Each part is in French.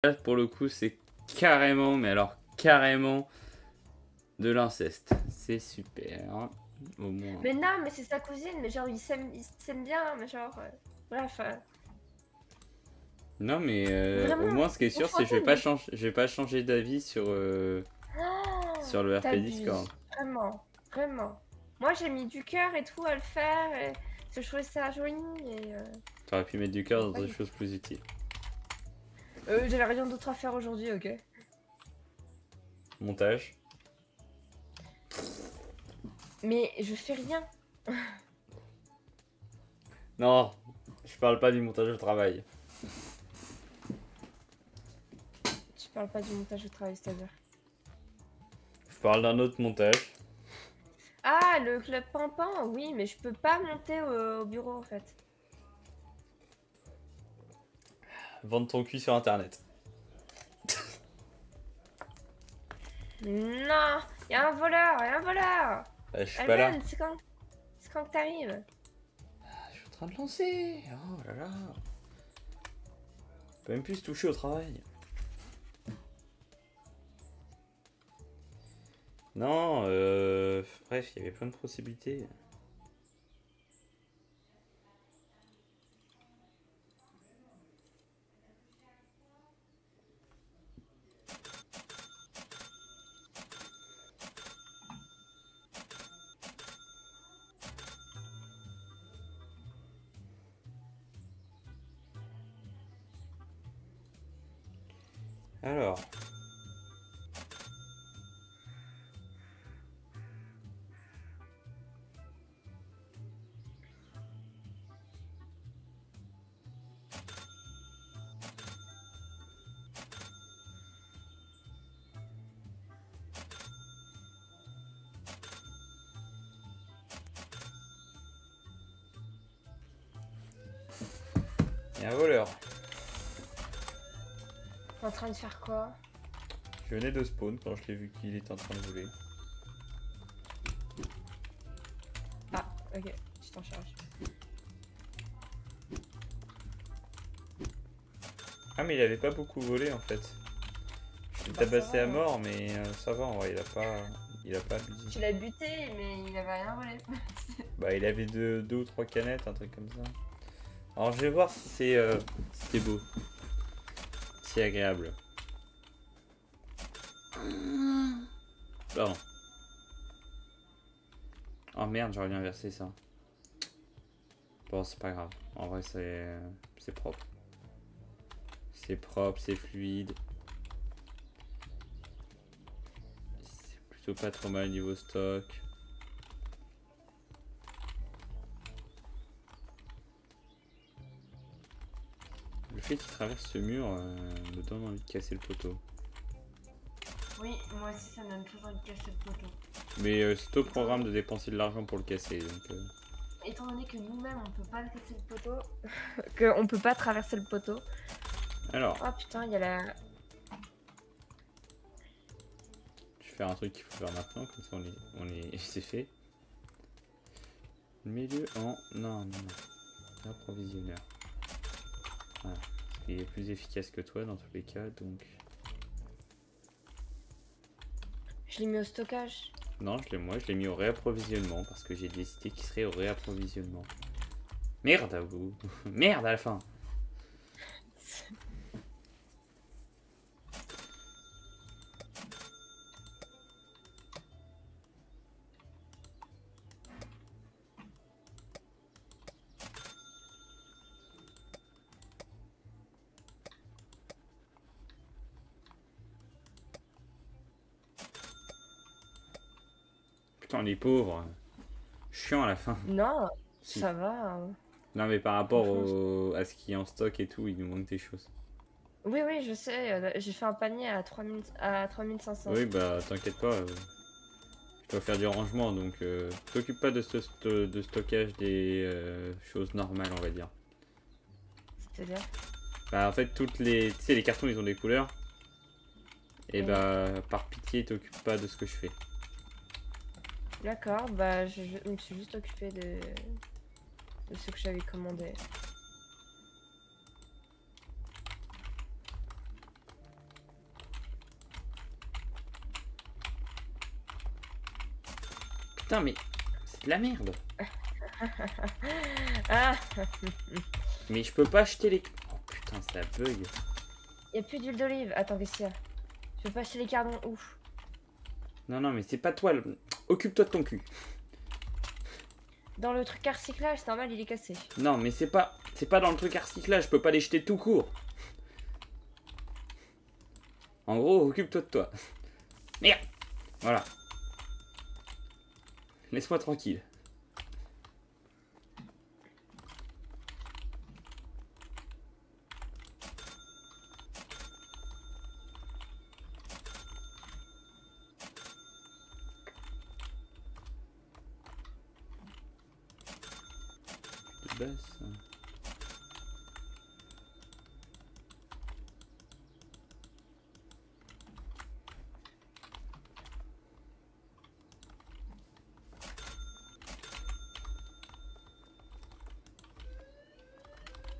Là, pour le coup, c'est carrément, mais alors carrément de l'inceste. C'est super. Hein. Au moins. Mais non, mais c'est sa cousine, mais genre, ils s'aiment bien, mais genre... bref. Non, mais au Vraiment, moins, ce qui est sûr, c'est que confronté, je vais pas changer d'avis sur, oh, sur le RP Discord. t'abuses. Vraiment, vraiment. Moi, j'ai mis du cœur et tout à le faire, et... parce que je trouvais ça joli, et... T'aurais pu mettre du cœur dans pas des du choses plus utiles. J'avais rien d'autre à faire aujourd'hui, ok. Montage. Mais je fais rien. Non, je parle pas du montage au travail. Tu parles pas du montage de travail, c'est-à-dire. Je parle d'un autre montage. Ah, le club Pampan, oui, mais je peux pas monter au bureau, en fait. Vendre ton cul sur internet. Non, y a un voleur, y a un voleur. Je suis pas là. Alban, c'est quand que t'arrives? Je suis en train de lancer. Oh là là. On peut même plus se toucher au travail. Non, bref, il y avait plein de possibilités. Alors. Il y a un voleur. T'es en train de faire quoi? Je venais de spawn quand je l'ai vu qu'il était en train de voler. Ah, ok, tu t'en charges. Ah mais il avait pas beaucoup volé en fait. Je l'ai Bah, tabassé ça à va. mort mais ça va en vrai, il a pas abusé. Tu l'as buté, mais il avait rien volé. Bah il avait deux ou trois canettes, un truc comme ça. Alors je vais voir si c'est beau. Si agréable. Pardon. Oh merde, j'aurais bien versé ça. Bon, c'est pas grave. En vrai, c'est propre. C'est propre, c'est fluide. C'est plutôt pas trop mal niveau stock. Le fait qu'il traverse ce mur me donne envie de casser le poteau. Oui, moi aussi ça me donne toujours envie de casser le poteau. Mais c'est au programme de dépenser de l'argent pour le casser. Donc, Étant donné que nous-mêmes on peut pas casser le poteau, qu'on peut pas traverser le poteau. alors, Oh putain, il y a la... je vais faire un truc qu'il faut faire maintenant, comme ça c'est fait. Milieu en... Non, non, non. Approvisionneur. Voilà. Il est plus efficace que toi dans tous les cas, donc... Je l'ai mis au stockage. Non, je l'ai mis au réapprovisionnement, parce que j'ai décidé qu'il serait au réapprovisionnement. Merde à vous. Merde à la fin. Putain, les pauvres. Chiant à la fin. Non, Si. ça va. Non, mais par rapport Franchement, à ce qui est en stock et tout, il nous manque des choses. oui, oui, je sais. J'ai fait un panier à 3500. Oui, bah t'inquiète pas. Je dois faire du rangement, donc t'occupe pas de stockage des choses normales, on va dire. C'est-à-dire? Bah en fait, tu sais, les cartons, ils ont des couleurs. Et Oui. bah, par pitié, t'occupe pas de ce que je fais. D'accord, bah je me suis juste occupée de ce que j'avais commandé. Putain, mais c'est de la merde. Ah, Mais je peux pas acheter les... Oh putain, ça bug. y a plus d'huile d'olive. Attends, qu'est-ce qu'il y a? Je peux pas acheter les cardons. Ouf. Non, non, mais c'est pas toi. Occupe-toi de ton cul. Dans le truc à recyclage, c'est normal, il est cassé. Non, mais c'est pas dans le truc à recyclage. Je peux pas les jeter tout court. En gros, occupe-toi de toi. Merde. Voilà. Laisse-moi tranquille. De base.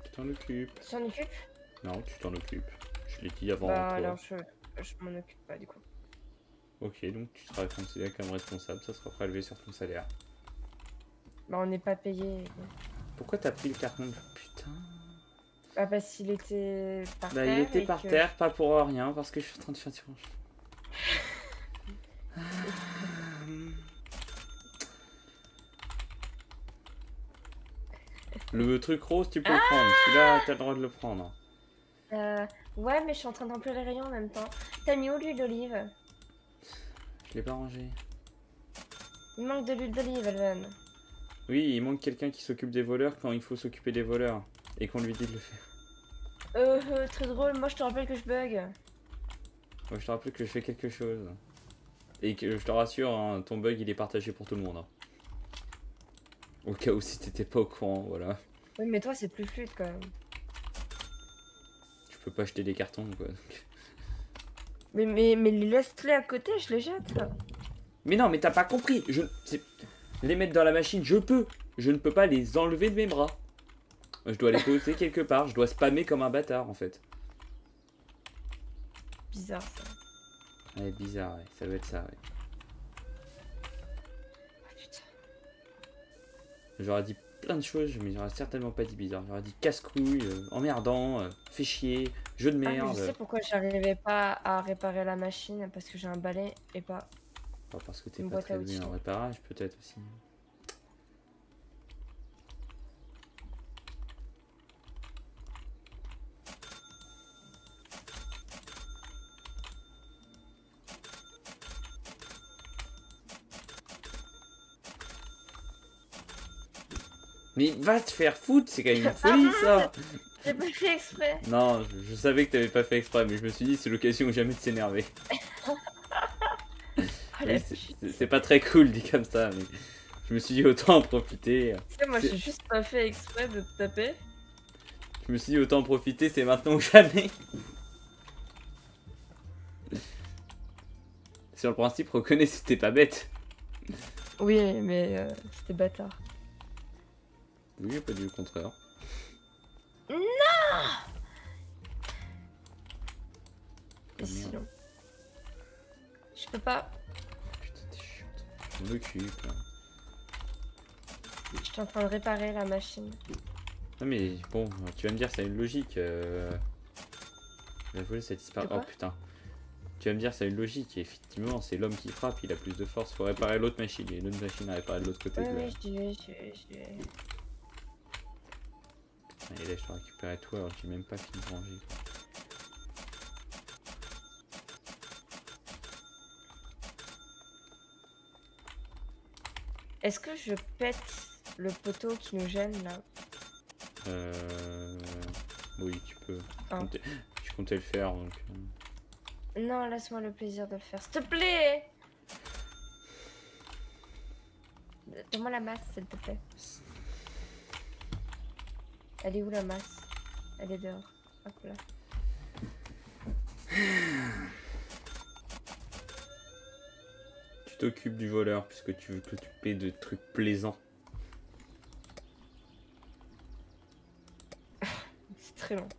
Tu t'en occupes. Tu t'en occupes? Non, tu t'en occupes. Je l'ai dit avant Bah toi. alors je m'en occupe pas du coup. Ok, donc tu seras considéré comme responsable. Ça sera prélevé sur ton salaire. Bah on n'est pas payé. Pourquoi t'as pris le carton? Putain. Bah parce qu'il était par Bah terre. il était et par que- terre, pas pour rien, parce que je suis en train de faire du rangement. Le truc rose, tu peux le prendre. Celui-là, t'as le droit de le prendre. Ouais, mais je suis en train de remplir les rayons en même temps. T'as mis où l'huile d'olive? Je l'ai pas rangé. Il manque de l'huile d'olive, Elven. Oui, il manque quelqu'un qui s'occupe des voleurs quand il faut s'occuper des voleurs. Et qu'on lui dit de le faire. Très drôle. Moi, je te rappelle que je bug. Moi, je te rappelle que je fais quelque chose. Et que je te rassure, hein, ton bug il est partagé pour tout le monde. Hein. Au cas où si t'étais pas au courant, voilà. Oui, mais toi, c'est plus fluide quand même. Je peux pas acheter des cartons quoi. Donc. Mais laisse-les à côté, je les jette. Mais non, mais t'as pas compris. Les mettre dans la machine, je peux. Je ne peux pas les enlever de mes bras. Je dois les poser quelque part. Je dois spammer comme un bâtard en fait. Bizarre ça. Ouais, bizarre, ouais. Ça doit être ça, ouais. Oh, putain. J'aurais dit plein de choses, mais j'aurais certainement pas dit bizarre. J'aurais dit casse-couille, emmerdant, fait chier, jeu de Ah, mais merde. je sais pourquoi j'arrivais pas à réparer la machine, parce que j'ai un balai et pas. Enfin, parce que t'es Une pas boîte très à doué outils. en réparage, peut-être aussi. Mais va te faire foutre, c'est quand même une folie ça! J'ai pas fait exprès. Non, je savais que t'avais pas fait exprès, mais je me suis dit c'est l'occasion ou jamais de s'énerver. Oh, la Oui, pute. c'est pas très cool dit comme ça, mais je me suis dit autant en profiter. Tu sais, moi, j'ai juste pas fait exprès de te taper. Je me suis dit autant en profiter, c'est maintenant ou jamais. Sur le principe, reconnais si t'es pas bête. Oui, mais c'était bâtard. Oui, pas du contraire. Et merde. sinon. Je peux pas. Putain, t'es chiante. Je m'en occupe là. Je suis en train de réparer la machine. Non mais bon, tu vas me dire ça a une logique. La volée ça disparaît. De quoi Oh putain. Tu vas me dire ça a une logique. Et effectivement, c'est l'homme qui frappe, il a plus de force. Faut réparer l'autre machine. Il y a une autre machine à réparer de l'autre côté. Oui, de la- oui, je vais. Et là, je dois récupérer tout alors que j'ai même pas fini de ranger. Quoi. Est-ce que je pète le poteau qui nous gêne là? Oui, tu peux. Ah. Je comptais le faire donc. Non, laisse-moi le plaisir de le faire. S'il te plaît! Donne-moi la masse, s'il te plaît. Elle est où la masse? Elle est dehors. Hop là. Tu t'occupes du voleur puisque tu veux t'occuper de trucs plaisants. C'est très long.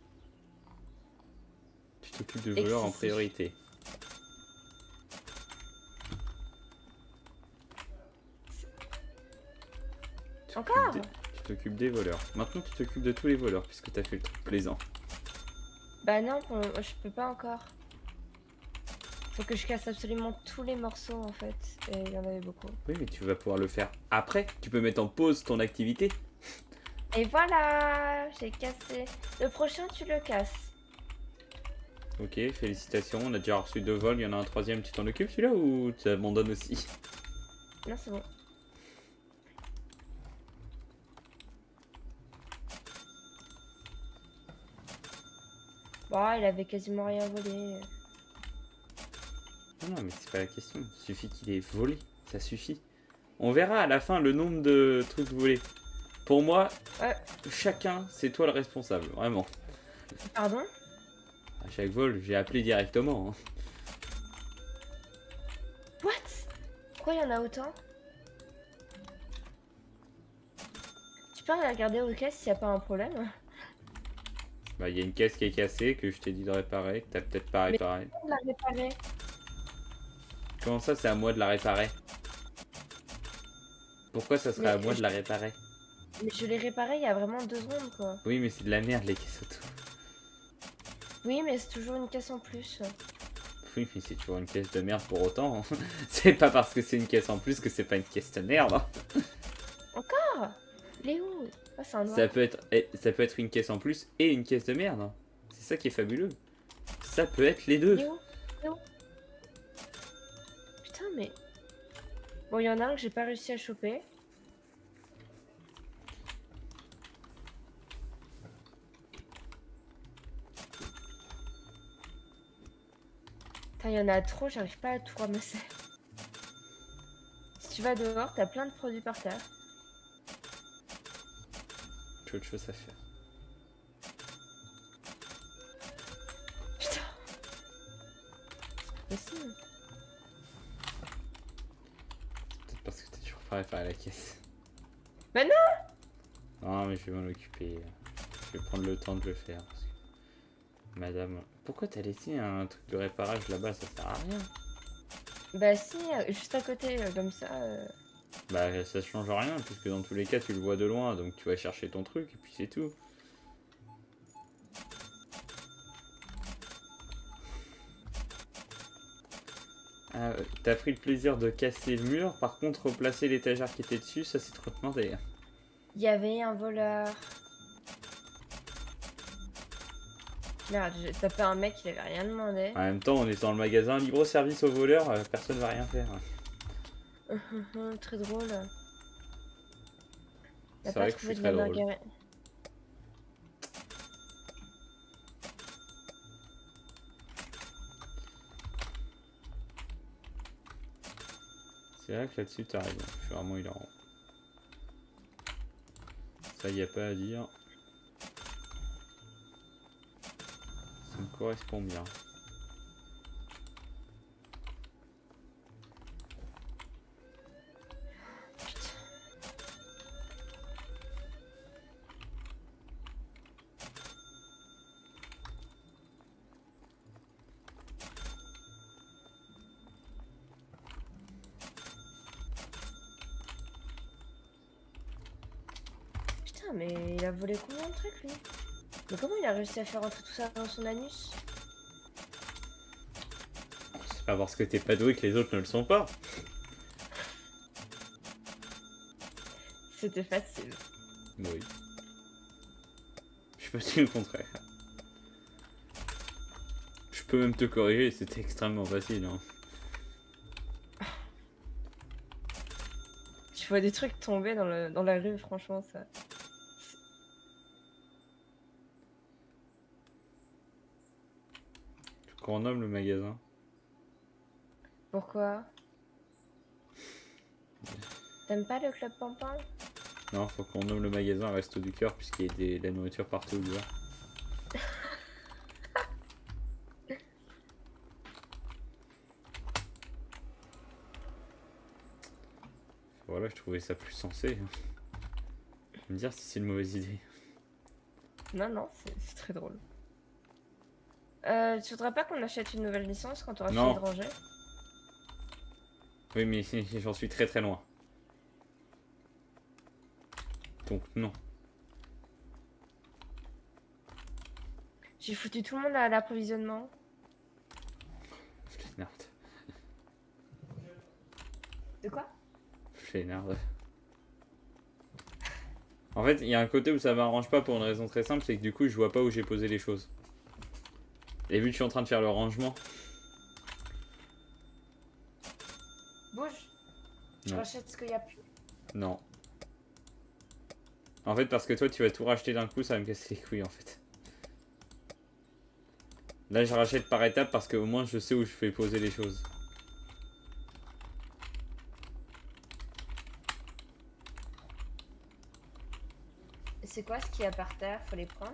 Tu t'occupes du voleur en Excessif. priorité. Encore? Tu t'occupes des voleurs. Maintenant, tu t'occupes de tous les voleurs, puisque t'as fait le truc plaisant. Bah non, je peux pas encore. Faut que je casse absolument tous les morceaux en fait. Et il y en avait beaucoup. Oui, mais tu vas pouvoir le faire après. Tu peux mettre en pause ton activité. Et voilà, j'ai cassé. Le prochain, tu le casses. Ok, félicitations, on a déjà reçu 2 vols, il y en a un troisième, tu t'en occupes celui-là ou tu abandonnes aussi? Non, c'est bon. Bon, il avait quasiment rien volé. Non, non, mais c'est pas la question, il suffit qu'il ait volé, ça suffit. On verra à la fin le nombre de trucs volés. Pour moi, Ouais. chacun, c'est toi le responsable, vraiment. Pardon? À chaque vol, j'ai appelé directement. Hein. What? Pourquoi il y en a autant? Tu peux aller regarder aux caisses s'il n'y a pas un problème? Bah, il y a une caisse qui est cassée, que je t'ai dit de réparer, que t'as peut-être pas Mais réparé. on l'a réparé. Comment ça, c'est à moi de la réparer? Pourquoi ça serait Mais à moi de la réparer? je l'ai réparé il y a vraiment 2 secondes quoi. Oui, mais c'est de la merde les caisses auto. Oui, mais c'est toujours une caisse en plus. Oui, mais c'est toujours une caisse de merde pour autant. Hein. C'est pas parce que c'est une caisse en plus que c'est pas une caisse de merde. Hein. Encore? Il est où? Ah, c'est un noir. Ça peut être une caisse en plus et une caisse de merde. Hein. C'est ça qui est fabuleux. Ça peut être les deux. Il est où? Il est où? Putain, mais... Bon, il y en a un que j'ai pas réussi à choper. Putain, il y en a trop, j'arrive pas à tout ramasser. Si tu vas dehors, t'as plein de produits par terre. J'ai autre chose à faire. Putain. Mais si. Peut-être parce que t'as toujours pas réparé la caisse. Mais non! Non, mais je vais m'en occuper. Je vais prendre le temps de le faire. Parce que... Madame, pourquoi t'as laissé un truc de réparage là-bas? Ça sert à rien. Bah si, juste à côté, comme ça. Bah, ça change rien, puisque dans tous les cas, tu le vois de loin, donc tu vas chercher ton truc, et puis c'est tout. Ah, t'as pris le plaisir de casser le mur, par contre, replacer l'étagère qui était dessus, ça c'est trop demandé. Il y avait un voleur. Merde, j'ai tapé un mec, il avait rien demandé. En même temps, on est dans le magasin libre service aux voleurs, personne va rien faire. Très drôle. Il a C'est pas vrai que je trouvé suis de la très drôle. marguerite. C'est vrai que là-dessus, t'as raison, je suis vraiment hilarant. Ça, y a pas à dire. Ça me correspond bien. Putain, mais il a volé combien de trucs lui? Mais comment il a réussi à faire rentrer tout ça dans son anus? C'est pas parce que t'es pas doué que les autres ne le sont pas. C'était facile. Oui. Je suis pas dit le contraire. Je peux même te corriger, c'était extrêmement facile. Hein. Je vois des trucs tomber dans la rue, franchement, ça. Qu'on nomme le magasin. Pourquoi? T'aimes pas le club Pampin? Non, faut qu'on nomme le magasin Resto du Cœur puisqu'il y a de la nourriture partout dehors. Voilà, je trouvais ça plus sensé. Me dire si c'est une mauvaise idée. Non, non, c'est très drôle. Tu voudrais pas qu'on achète une nouvelle licence quand on aura fini Non. de ranger? Oui, mais j'en suis très très loin. Donc non. J'ai foutu tout le monde à l'approvisionnement. Flemmard. De quoi? Flemmard. En fait, il y a un côté où ça m'arrange pas pour une raison très simple, c'est que du coup, je vois pas où j'ai posé les choses. Et vu que je suis en train de faire le rangement... Bouge. Je Non. rachète ce qu'il y a plus. Non. En fait, parce que toi, tu vas tout racheter d'un coup, ça va me casser les couilles, en fait. Là, je rachète par étapes parce qu'au moins, je sais où je fais poser les choses. C'est quoi ce qu'il y a par terre? Faut les prendre?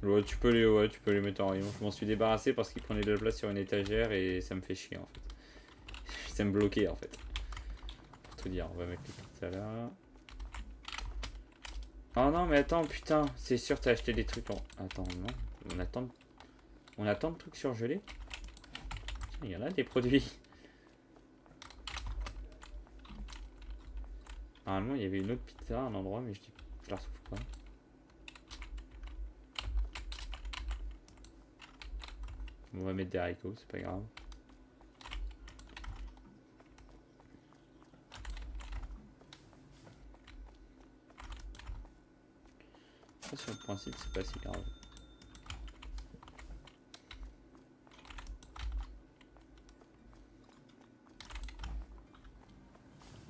Ouais, tu peux les mettre en rayon. Je m'en suis débarrassé parce qu'ils prenaient de la place sur une étagère et ça me fait chier, en fait. Ça me bloquait, en fait. Pour tout dire, on va mettre les pizzas là. Oh non, mais attends, putain, c'est sûr t'as acheté des trucs en... Attends, non, on attend le truc surgelé. Il y en a des produits. Normalement, il y avait une autre pizza à un endroit, mais je la retrouve pas. On va mettre des haricots, c'est pas grave. Ça, sur le principe, c'est pas si grave.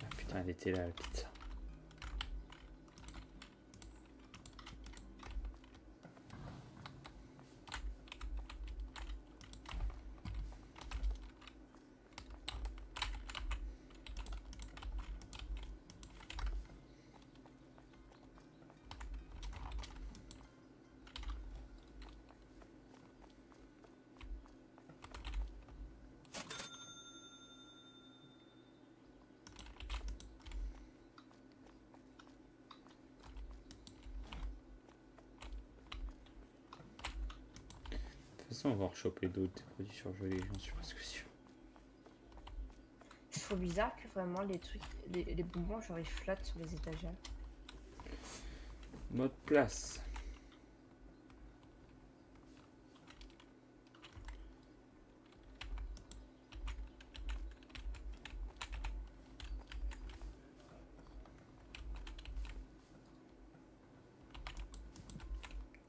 Ah putain, elle était là, la pizza. De toute façon, on va en choper d'autres produits surgelés, j'en suis presque sûr. C'est trop bizarre que vraiment les trucs, les bonbons, genre ils flottent sur les étagères. Mode place.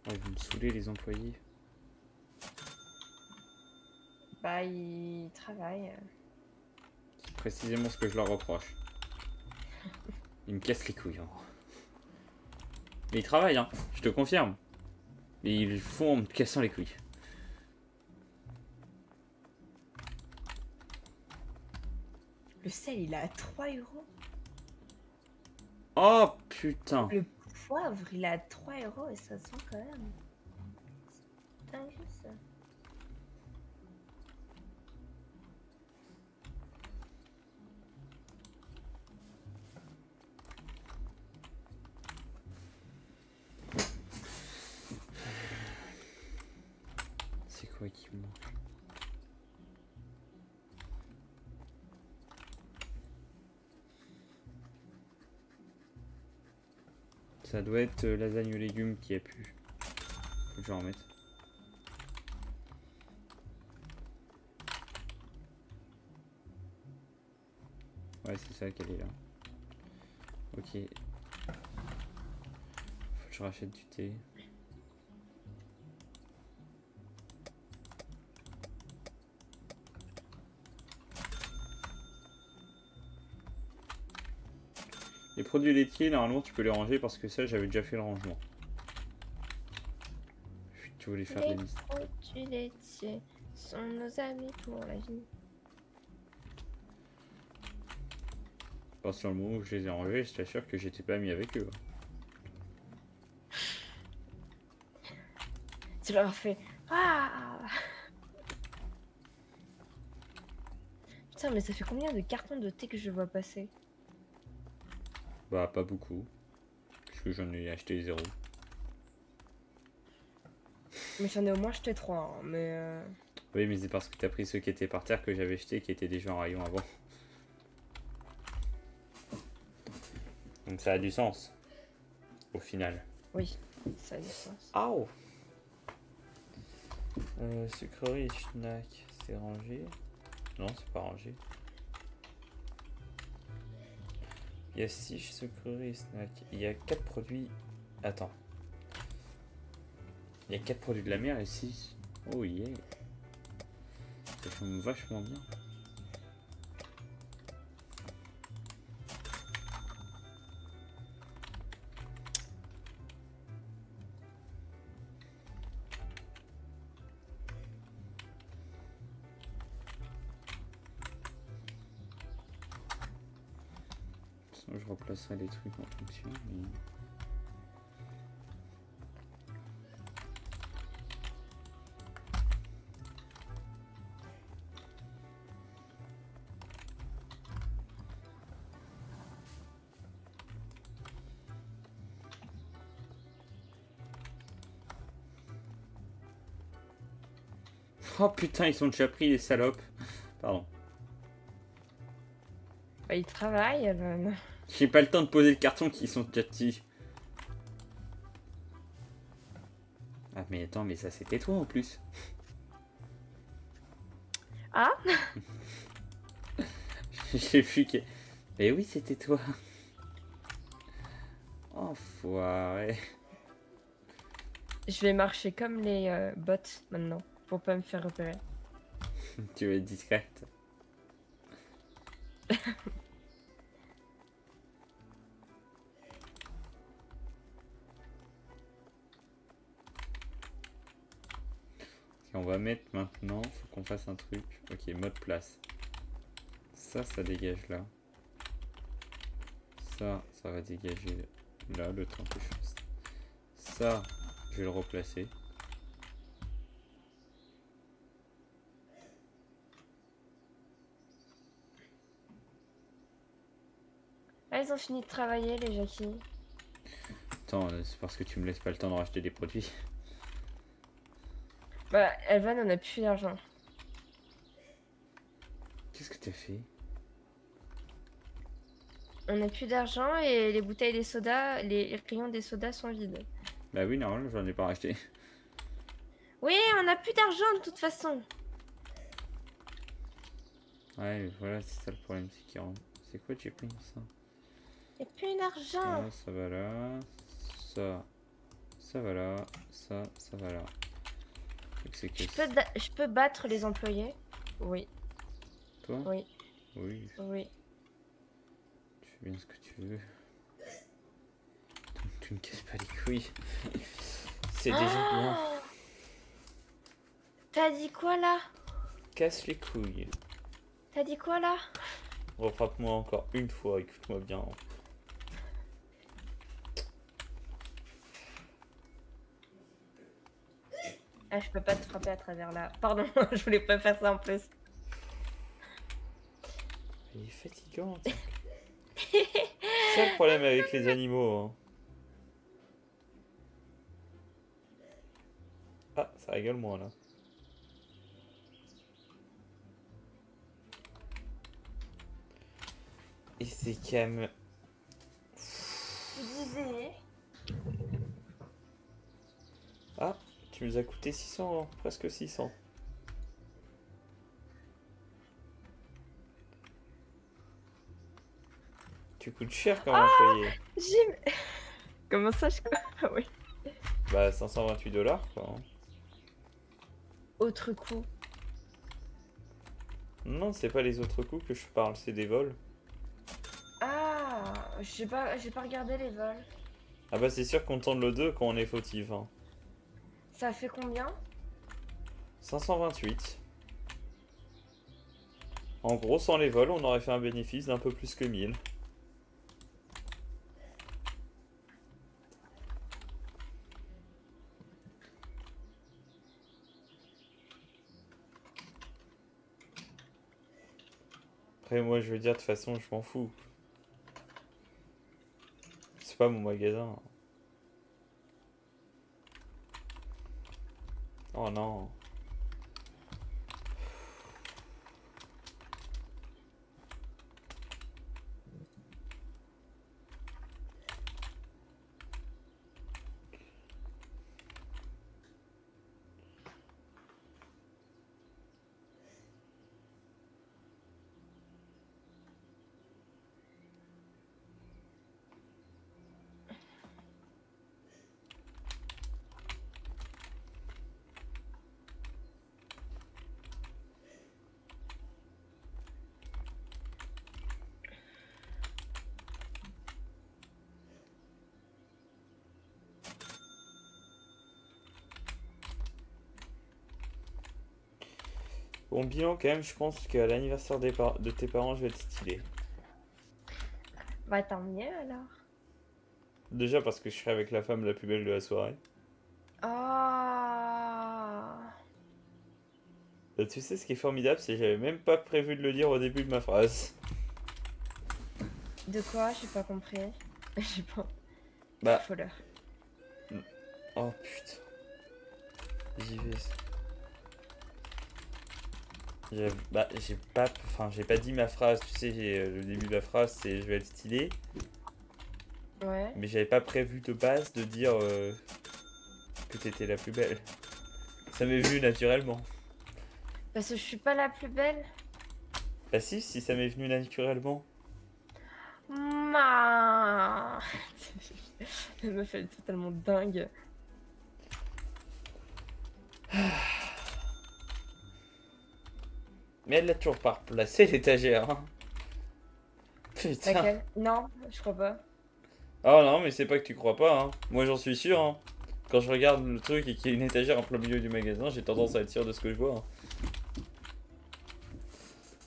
Oh, ils vont me saouler les employés. Bah, ils travaillent. C'est précisément ce que je leur reproche. Ils me cassent les couilles. Hein. Mais ils travaillent, hein, je te confirme. Mais ils le font en me cassant les couilles. Le sel, il est à 3 €. Oh putain. Le poivre, il est à 3 € et ça sent quand même. C'est dingue ça. C'est quoi qui me manque? Ça doit être lasagne aux légumes qui a pu. Faut que je en remette. Ouais, c'est ça qu'elle est là. Ok. Faut que je rachète du thé. Les produits laitiers, normalement, tu peux les ranger parce que ça, j'avais déjà fait le rangement. Tu voulais faire des listes. Les produits laitiers sont nos amis pour la vie. Parce que sur le moment où je les ai enlevés, je t'assure que j'étais pas mis avec eux. Tu leur fais ah. Putain, mais ça fait combien de cartons de thé que je vois passer? Bah, pas beaucoup. Parce que j'en ai acheté 0. Mais j'en ai au moins acheté 3, hein, mais... Oui, mais c'est parce que t'as pris ceux qui étaient par terre que j'avais jetés qui étaient déjà en rayon avant. Donc ça a du sens. au final. Oui, ça a du sens. Aouh. Sucrerie et snack, c'est rangé? Non, c'est pas rangé. Il y a 6 sucreries et snack. Il y a 4 produits. Attends. Il y a 4 produits de la mer et 6. Oh yeah. Ça tombe vachement bien. Sinon, je replacerai les trucs en fonction. Mais... Oh putain, ils sont déjà pris les salopes. Pardon. Bah, il travaille, Evan. J'ai pas le temps de poser le carton qui sont déjà dessus. Ah mais attends, mais ça c'était toi en plus. Ah. J'ai vu que... Mais oui, c'était toi. Enfoiré. Je vais marcher comme les bots maintenant, pour pas me faire repérer. Tu veux être discrète. Ok, on va mettre maintenant, faut qu'on fasse un truc. Ok, mode place. Ça dégage là. Ça va dégager là, le temps que je fasse. Ça, je vais le replacer. Ah, ils ont fini de travailler, les Jackie. Attends, c'est parce que tu me laisses pas le temps de racheter des produits. Bah, Elvan, on a plus d'argent. Qu'est-ce que t'as fait? On a plus d'argent et les bouteilles des sodas, les rayons des sodas sont vides. Bah oui, normalement, j'en ai pas racheté. Oui, on a plus d'argent de toute façon. Ouais, voilà, c'est ça le problème, c'est qu'il rentre. C'est quoi, j'ai pris ça? Y a plus d'argent. Ça va là. Ça va là. Ça va là. C'est que Je peux battre les employés? Oui. toi? Oui. Oui. Oui. Tu fais bien ce que tu veux. Tu me casses pas les couilles. C'est déjà bien. T'as dit quoi là? Casse les couilles. T'as dit quoi là? Refrappe-moi encore une fois, écoute-moi bien. Ah, je peux pas te frapper à travers là. Pardon, je voulais pas faire ça en plus. Il est fatigant. C'est ça le problème avec les animaux. Hein. Ah, ça rigole moins là. Et c'est calme. Tu disais. Ah, tu nous as coûté 600, hein, presque 600. Tu coûtes cher comme employé. Comment ça, Ah oui. Bah 528$ quoi. Hein. Autre coup. Non, c'est pas les autres coûts que je parle, c'est des vols. Ah, j'ai pas regardé les vols. Ah bah c'est sûr qu'on tente le 2 quand on est fautif. Hein. Ça fait combien? 528. En gros, sans les vols, on aurait fait un bénéfice d'un peu plus que 1000. Après, moi, je veux dire, de toute façon, je m'en fous. C'est pas mon magasin. Oh non. Bon, bilan quand même, je pense qu'à l'anniversaire de tes parents, je vais être stylé. Bah tant mieux alors. Déjà parce que je serai avec la femme la plus belle de la soirée. Oh. Tu sais, ce qui est formidable, c'est que j'avais même pas prévu de le dire au début de ma phrase. De quoi? J'ai pas compris. J'ai pas. Bah, Foleur. oh putain. J'y vais. Bah, j'ai pas dit ma phrase, tu sais, le début de la phrase, c'est je vais être stylé. Ouais. Mais j'avais pas prévu de base de dire que t'étais la plus belle. Ça m'est venu naturellement. Parce que je suis pas la plus belle. Bah si ça m'est venu naturellement. Ma. La meuf elle est totalement dingue. Mais elle l'a toujours pas replacé l'étagère. Hein. Putain. Laquelle? Non, je crois pas. Oh non, mais c'est pas que tu crois pas. Hein. Moi j'en suis sûr. Hein. Quand je regarde le truc et qu'il y a une étagère en plein milieu du magasin, j'ai tendance à être sûr de ce que je vois. Hein.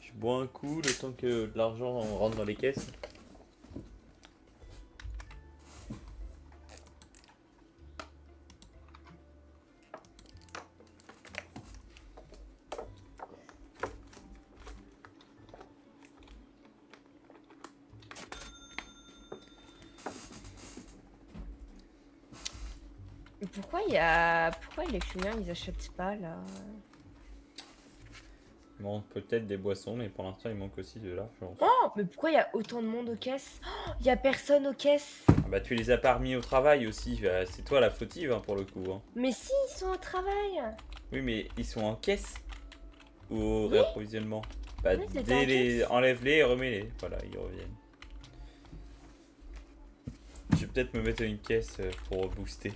Je bois un coup le temps que de l'argent rentre dans les caisses. Mais pourquoi il y a. Pourquoi les clients ils achètent pas là? Il manque peut-être des boissons, mais pour l'instant il manque aussi de l'argent. Oh, mais pourquoi il y a autant de monde aux caisses? Oh, il y a personne aux caisses. Ah bah tu les as pas remis au travail aussi, c'est toi la fautive hein, pour le coup. Hein. Mais si, ils sont au travail. Oui mais ils sont en caisse ou au Oui. réapprovisionnement. Bah Oui, c'était en caisse. enlève-les et remets-les, voilà ils reviennent. Je vais peut-être me mettre à une caisse pour booster.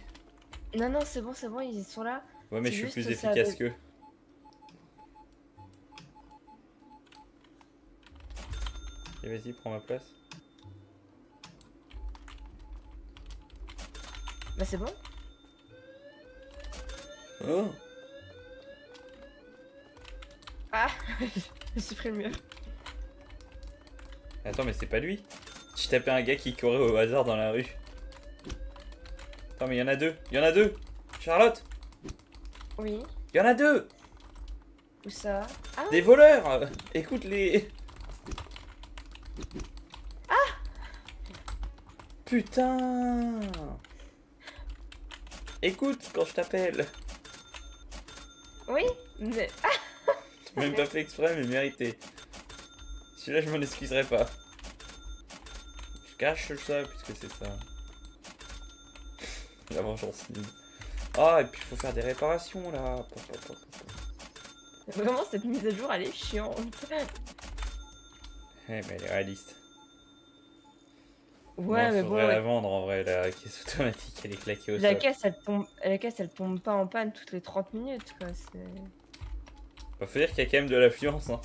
Non, non, c'est bon, ils sont là. Ouais mais C'est je suis juste plus ça efficace de- qu'eux. Et vas-y prends ma place. Bah c'est bon. Oh. Ah, je suis pris le mur. Attends mais c'est pas lui. Je tapais un gars qui courait au hasard dans la rue. Attends mais il y en a deux, Charlotte, Oui, il y en a deux. où ça? Ah, Des voleurs. Écoute les... Ah. Putain. Écoute quand je t'appelle. oui, mais. Ah, J'ai même pas fait exprès mais mérité. Celui-là je m'en excuserai pas. Je cache ça puisque c'est ça. La vengeance nulle. Ah et puis il faut faire des réparations là. vraiment, cette mise à jour elle est chiante. Eh mais elle est réaliste. Ouais, Bon, mais faudrait bon, la vendre en vrai, la caisse automatique elle est claquée au la sol. caisse elle tombe pas en panne toutes les 30 minutes quoi. Bah, faut dire qu'il y a quand même de l'affluence hein.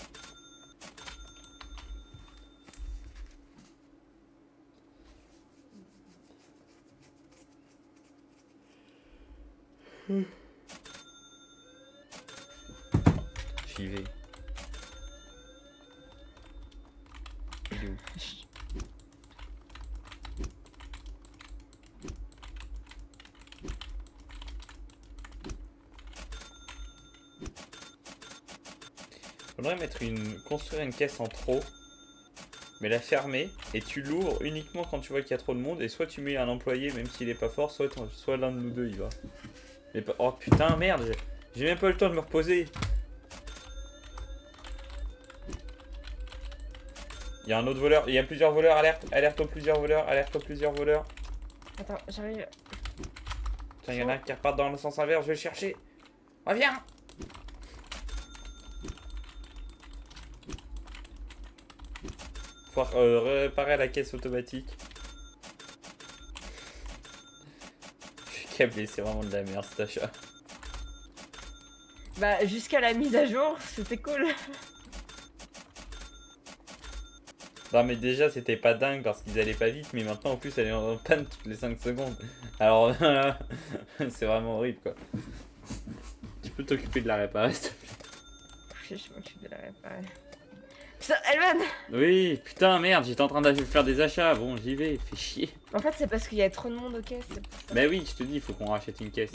J'y vais. Il est où? Faudrait construire une caisse en trop, mais la fermer et tu l'ouvres uniquement quand tu vois qu'il y a trop de monde et soit tu mets un employé même s'il est pas fort, soit l'un de nous deux il va. Mais pas... Oh putain merde, j'ai même pas eu le temps de me reposer. Il y a un autre voleur, il y a plusieurs voleurs, alerte aux plusieurs voleurs, alerte aux plusieurs voleurs. Attends, j'arrive. Putain, il y en a un qui repart dans le sens inverse, je vais le chercher. Reviens. Faut réparer la caisse automatique. Je suis câblé, c'est vraiment de la merde cet achat. Bah, jusqu'à la mise à jour, c'était cool. Non mais déjà c'était pas dingue parce qu'ils allaient pas vite, mais maintenant en plus elle est en panne toutes les 5 secondes. Alors c'est vraiment horrible quoi. Tu peux t'occuper de la réparer s'il te plaît. Je m'occupe de la réparer. Putain, Elman! Oui, putain, merde, j'étais en train de faire des achats. Bon, j'y vais, fais chier. En fait, c'est parce qu'il y a trop de monde aux caisses. C'est pour ça. Bah oui, je te dis, il faut qu'on rachète une caisse.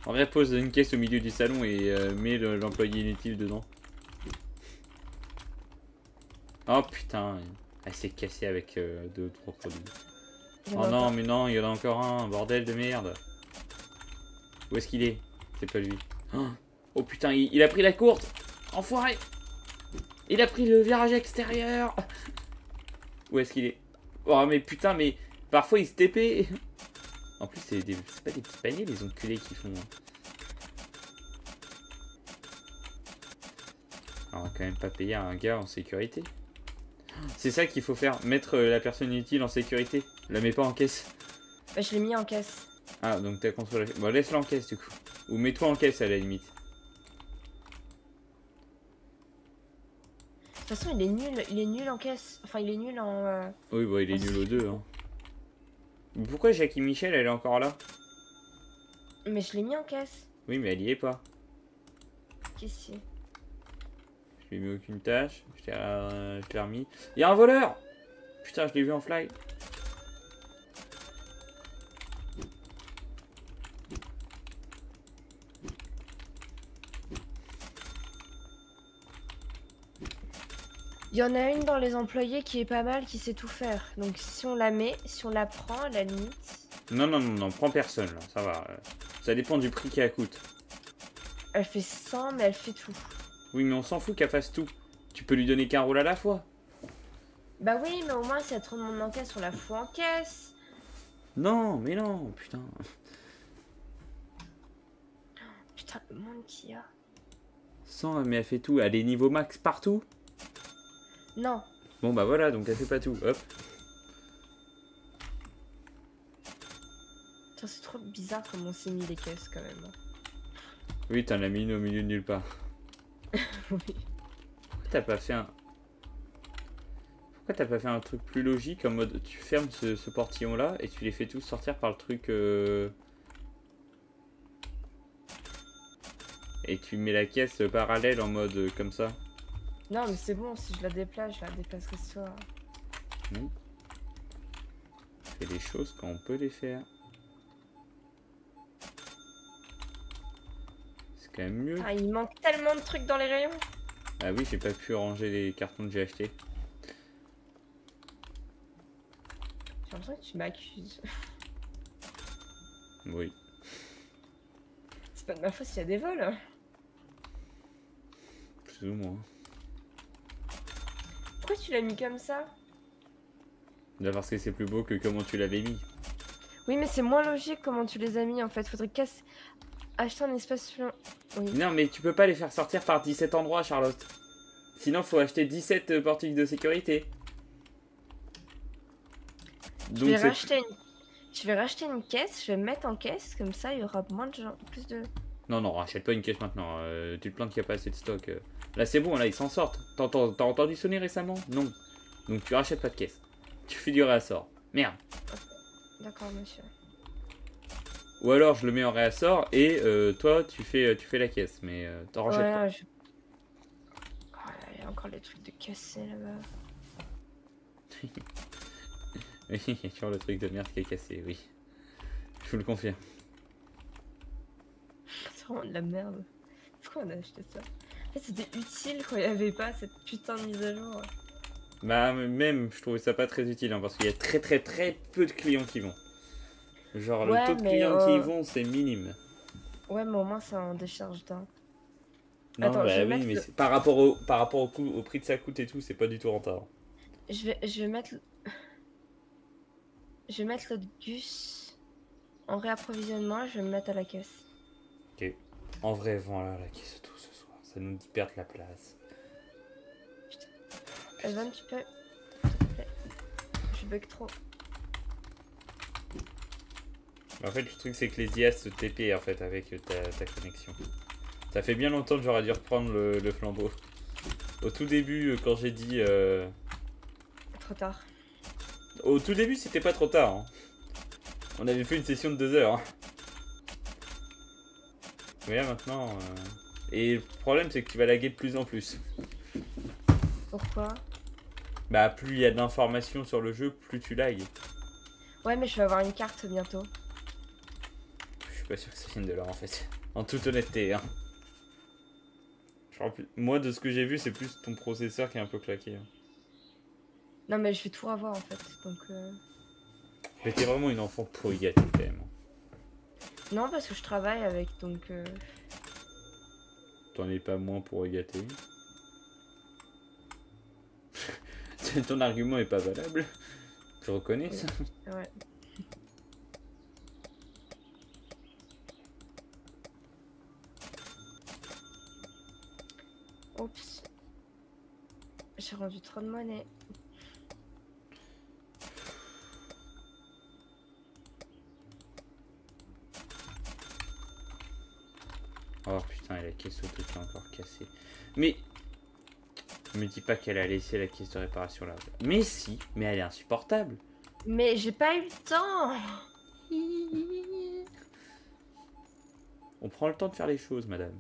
En vrai, pose une caisse au milieu du salon et mets l'employé inutile dedans. Oh putain, elle s'est cassée avec 2 ou 3 produits. Il y en Oh a non, pas. mais non, il y en a encore un, bordel de merde. Où est-ce qu'il est? C'est pas lui. Oh putain, il a pris la courte. Enfoiré. Il a pris le virage extérieur. Où est-ce qu'il est? Oh mais putain, mais parfois il se TP. En plus, c'est pas des petits paniers les enculés qui font. Alors, on va quand même pas payer un gars en sécurité. C'est ça qu'il faut faire, mettre la personne utile en sécurité. La mets pas en caisse. Bah, je l'ai mis en caisse. Ah, donc t'as contrôlé. Bon, laisse-la en caisse du coup. Ou mets-toi en caisse à la limite. De toute façon, il est nul en caisse. Enfin, il est nul en. Oui, bah il est nul aux deux. Hein. Pourquoi Jackie Michel elle est encore là? Mais je l'ai mis en caisse. Oui, mais elle y est pas. Qu'ici. Je lui ai mis aucune tâche. Je l'ai remis. Il y a un voleur! Putain, je l'ai vu en fly. Il y en a une dans les employés qui est pas mal, qui sait tout faire. Donc si on la met, si on la prend à la limite. Non, non, non, non, prends personne là, ça va. Ça dépend du prix qu'elle coûte. Elle fait 100, mais elle fait tout. Oui, mais on s'en fout qu'elle fasse tout. Tu peux lui donner qu'un rôle à la fois. Bah oui, mais au moins, s'il y a trop de monde en caisse, on la fout en caisse. Non, mais non, putain. Putain, le monde qu'il y a. 100, mais elle fait tout. Elle est niveau max partout. Non. Bon, bah voilà, donc elle fait pas tout. Hop. Putain, c'est trop bizarre comment on s'est mis les caisses quand même. Oui, t'en as mis une au milieu de nulle part. Oui. Pourquoi t'as pas fait un... Pourquoi t'as pas fait un truc plus logique en mode tu fermes ce portillon là et tu les fais tous sortir par le truc et tu mets la caisse parallèle en mode comme ça. Non, mais c'est bon, si je la déplace que ce soit. Non. On fait les choses quand on peut les faire. C'est quand même mieux. Ah, il manque tellement de trucs dans les rayons. Ah oui, j'ai pas pu ranger les cartons que j'ai achetés. J'ai l'impression que tu m'accuses. Oui. C'est pas de ma faute s'il y a des vols. Plus ou moins. Pourquoi tu l'as mis comme ça? Déjà parce que c'est plus beau que comment tu l'avais mis. Oui, mais c'est moins logique comment tu les as mis en fait. Faudrait casser. Acheter un espace plus. Oui. Non, mais tu peux pas les faire sortir par 17 endroits, Charlotte. Sinon, faut acheter 17 portiques de sécurité. Je vais racheter une caisse, je vais me mettre en caisse, comme ça il y aura moins de gens, plus de... Non, non, rachète pas une caisse maintenant. Tu te plains qu'il n'y a pas assez de stock. Là, c'est bon, là, ils s'en sortent. T'as entendu sonner récemment? Non. Donc, tu rachètes pas de caisse. Tu fais du réassort. Merde. D'accord, monsieur. Ou alors, je le mets en réassort et toi, tu fais la caisse. Mais t'en rachètes pas. Ouais, oh là, il y a encore les trucs de casser là-bas. Oui, il y a toujours le truc de merde qui est cassé, oui. Je vous le confirme. C'est vraiment de la merde. Pourquoi on a acheté ça? En fait, c'était utile quand il n'y avait pas cette putain de mise à jour. Bah, même, je trouvais ça pas très utile, hein, parce qu'il y a très peu de clients qui vont. Genre, Ouais, le taux de mais, clients qui y vont, c'est minime. Ouais, mais au moins ça en décharge d'un. Non, Attends, je bah vais oui, mettre mais le- par rapport au coût, au prix de ça coûte et tout, c'est pas du tout rentable. Je vais mettre... Je vais mettre l'autre gus en réapprovisionnement, je vais me mettre à la caisse. Ok. En vrai, voilà, la caisse tout ce soir. Ça nous dit perdre la place. Evan, tu peux... S'il te plaît. Je bug trop. En fait, le truc, c'est que les IA se TP en fait avec ta connexion. Ça fait bien longtemps que j'aurais dû reprendre le flambeau. Au tout début, quand j'ai dit... Trop tard. Au tout début, c'était pas trop tard. Hein. On avait fait une session de 2 heures. Hein. Mais là, maintenant... Et le problème, c'est que tu vas laguer de plus en plus. Pourquoi? Bah, plus il y a d'informations sur le jeu, plus tu lagues. Ouais, mais je vais avoir une carte bientôt. Je suis pas sûr que ça vienne de là, en fait. En toute honnêteté, hein. Moi, de ce que j'ai vu, c'est plus ton processeur qui est un peu claqué. Hein. Non, mais je vais tout revoir en fait. Donc. Mais t'es vraiment une enfant pourri gâtée, quand même. Non, parce que je travaille avec donc. T'en es pas moins pourri gâté. Ton argument est pas valable. Je reconnais ça. Ouais. Oups. J'ai rendu trop de monnaie. Oh putain, et la caisse auto qui est encore cassée. Mais... me dis pas qu'elle a laissé la caisse de réparation là. Mais si, mais elle est insupportable. Mais j'ai pas eu le temps. On prend le temps de faire les choses, madame. De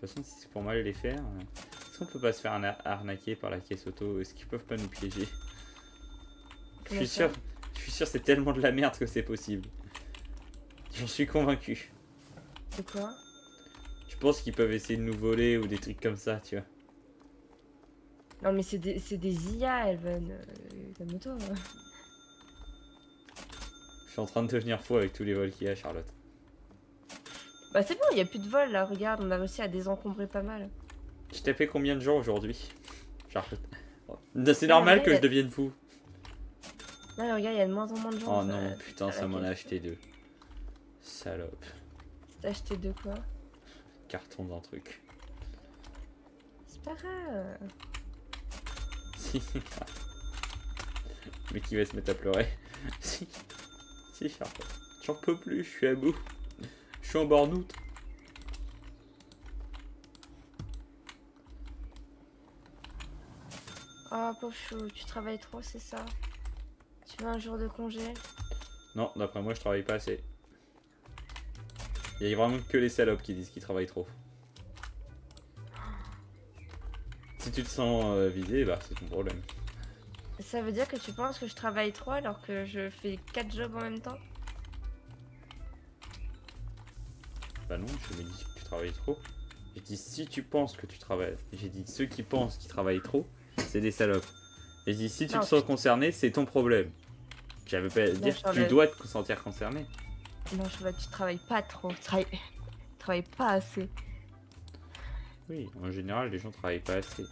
toute façon, si c'est pour mal les faire, est-ce qu'on peut pas se faire arnaquer par la caisse auto? Est-ce qu'ils peuvent pas nous piéger? Je suis sûr c'est tellement de la merde que c'est possible. J'en suis convaincu. C'est quoi? Je pense qu'ils peuvent essayer de nous voler ou des trucs comme ça, tu vois. Non, mais c'est des IA, Elven. Calme-toi. Je suis en train de devenir fou avec tous les vols qu'il y a, Charlotte. Bah, c'est bon, il y a plus de vol là. Regarde, on a réussi à désencombrer pas mal. Je t'ai fait combien de gens aujourd'hui, Charlotte? C'est normal que je devienne fou. Non, mais regarde, il y a de moins en moins de gens. Oh non, putain, ça m'en a acheté 2. Salope. T'as acheté de quoi? Carton d'un truc. C'est pas grave. Si, c'est grave. Mais qui va se mettre à pleurer? Si. Si, Charlotte. J'en peux plus, je suis à bout. Je suis en burn-out. Oh, pauvre chou, tu travailles trop, c'est ça? Tu veux un jour de congé? Non, d'après moi, je travaille pas assez. Il y a vraiment que les salopes qui disent qu'ils travaillent trop. Si tu te sens visé, bah c'est ton problème. Ça veut dire que tu penses que je travaille trop alors que je fais 4 jobs en même temps? Bah non, je me dis que tu travailles trop. J'ai dit si tu penses que tu travailles. J'ai dit ceux qui pensent qu'ils travaillent trop, c'est des salopes. J'ai dit si tu te sens concerné, c'est ton problème. J'avais pas à dire que tu dois te sentir concerné. Non, Charlotte, tu travailles pas trop. Tu travailles pas assez. Oui, en général, les gens travaillent pas assez.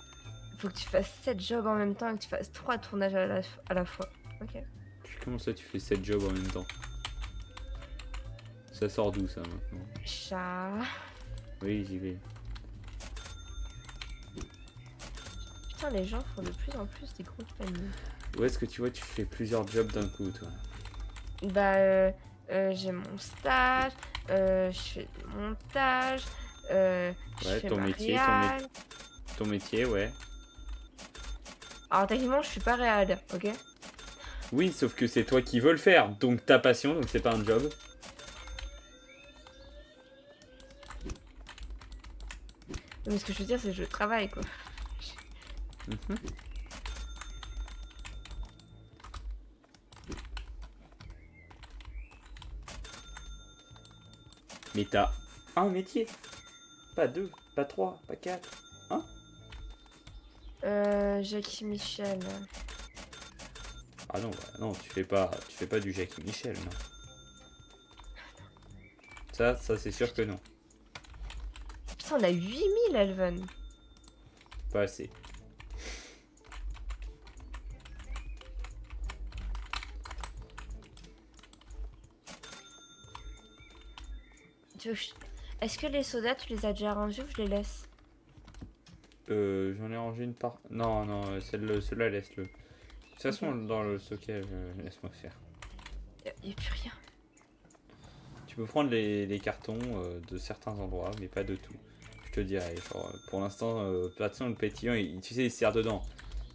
Faut que tu fasses 7 jobs en même temps et que tu fasses 3 tournages à la fois. Ok. Comment ça, tu fais 7 jobs en même temps? Ça sort d'où ça maintenant? Chat. Oui, j'y vais. Putain, les gens font de plus en plus des grosses familles. Où est-ce que tu vois, tu fais plusieurs jobs d'un coup, toi? Bah, j'ai mon stage, je fais du montage, je fais ton ma métier, réal. ton métier, ouais. Alors, techniquement, je suis pas réal, ok? Oui, sauf que c'est toi qui veux le faire, donc ta passion, donc c'est pas un job. Mais ce que je veux dire, c'est que je travaille, quoi. Mhm. Mais t'as un métier, pas 2, pas 3, pas 4, hein? Jackie Michel. Ah non, bah non, tu fais pas du Jackie Michel, non. Ça c'est sûr que non. Putain, on a 8000 Elven. Pas assez. Est-ce que les sodas, tu les as déjà rangés ou je les laisse? J'en ai rangé une part. Non, non, celle-là, laisse-le. De toute façon, dans le stockage, laisse-moi faire. Y'a plus rien. Tu peux prendre les cartons de certains endroits, mais pas de tout. Je te dirais, genre, pour l'instant, de toute façon, le pétillant, tu sais, il se sert dedans.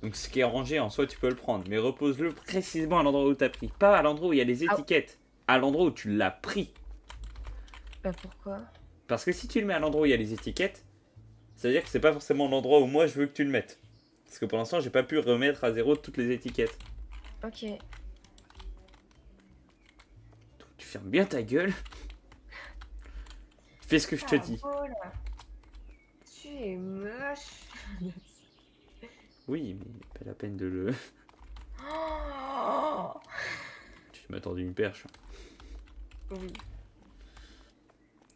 Donc ce qui est rangé, en soi, tu peux le prendre. Mais repose-le précisément à l'endroit où tu as pris. Pas à l'endroit où il y a les étiquettes. À l'endroit où tu l'as pris. Bah pourquoi? Parce que si tu le mets à l'endroit où il y a les étiquettes, ça veut dire que c'est pas forcément l'endroit où moi je veux que tu le mettes. Parce que pour l'instant, j'ai pas pu remettre à zéro toutes les étiquettes. Ok. Donc tu fermes bien ta gueule. Fais ce que je te dis. Oh là. Tu es moche. Oui, mais pas la peine de le... Oh Tu m'as tendu une perche. oui.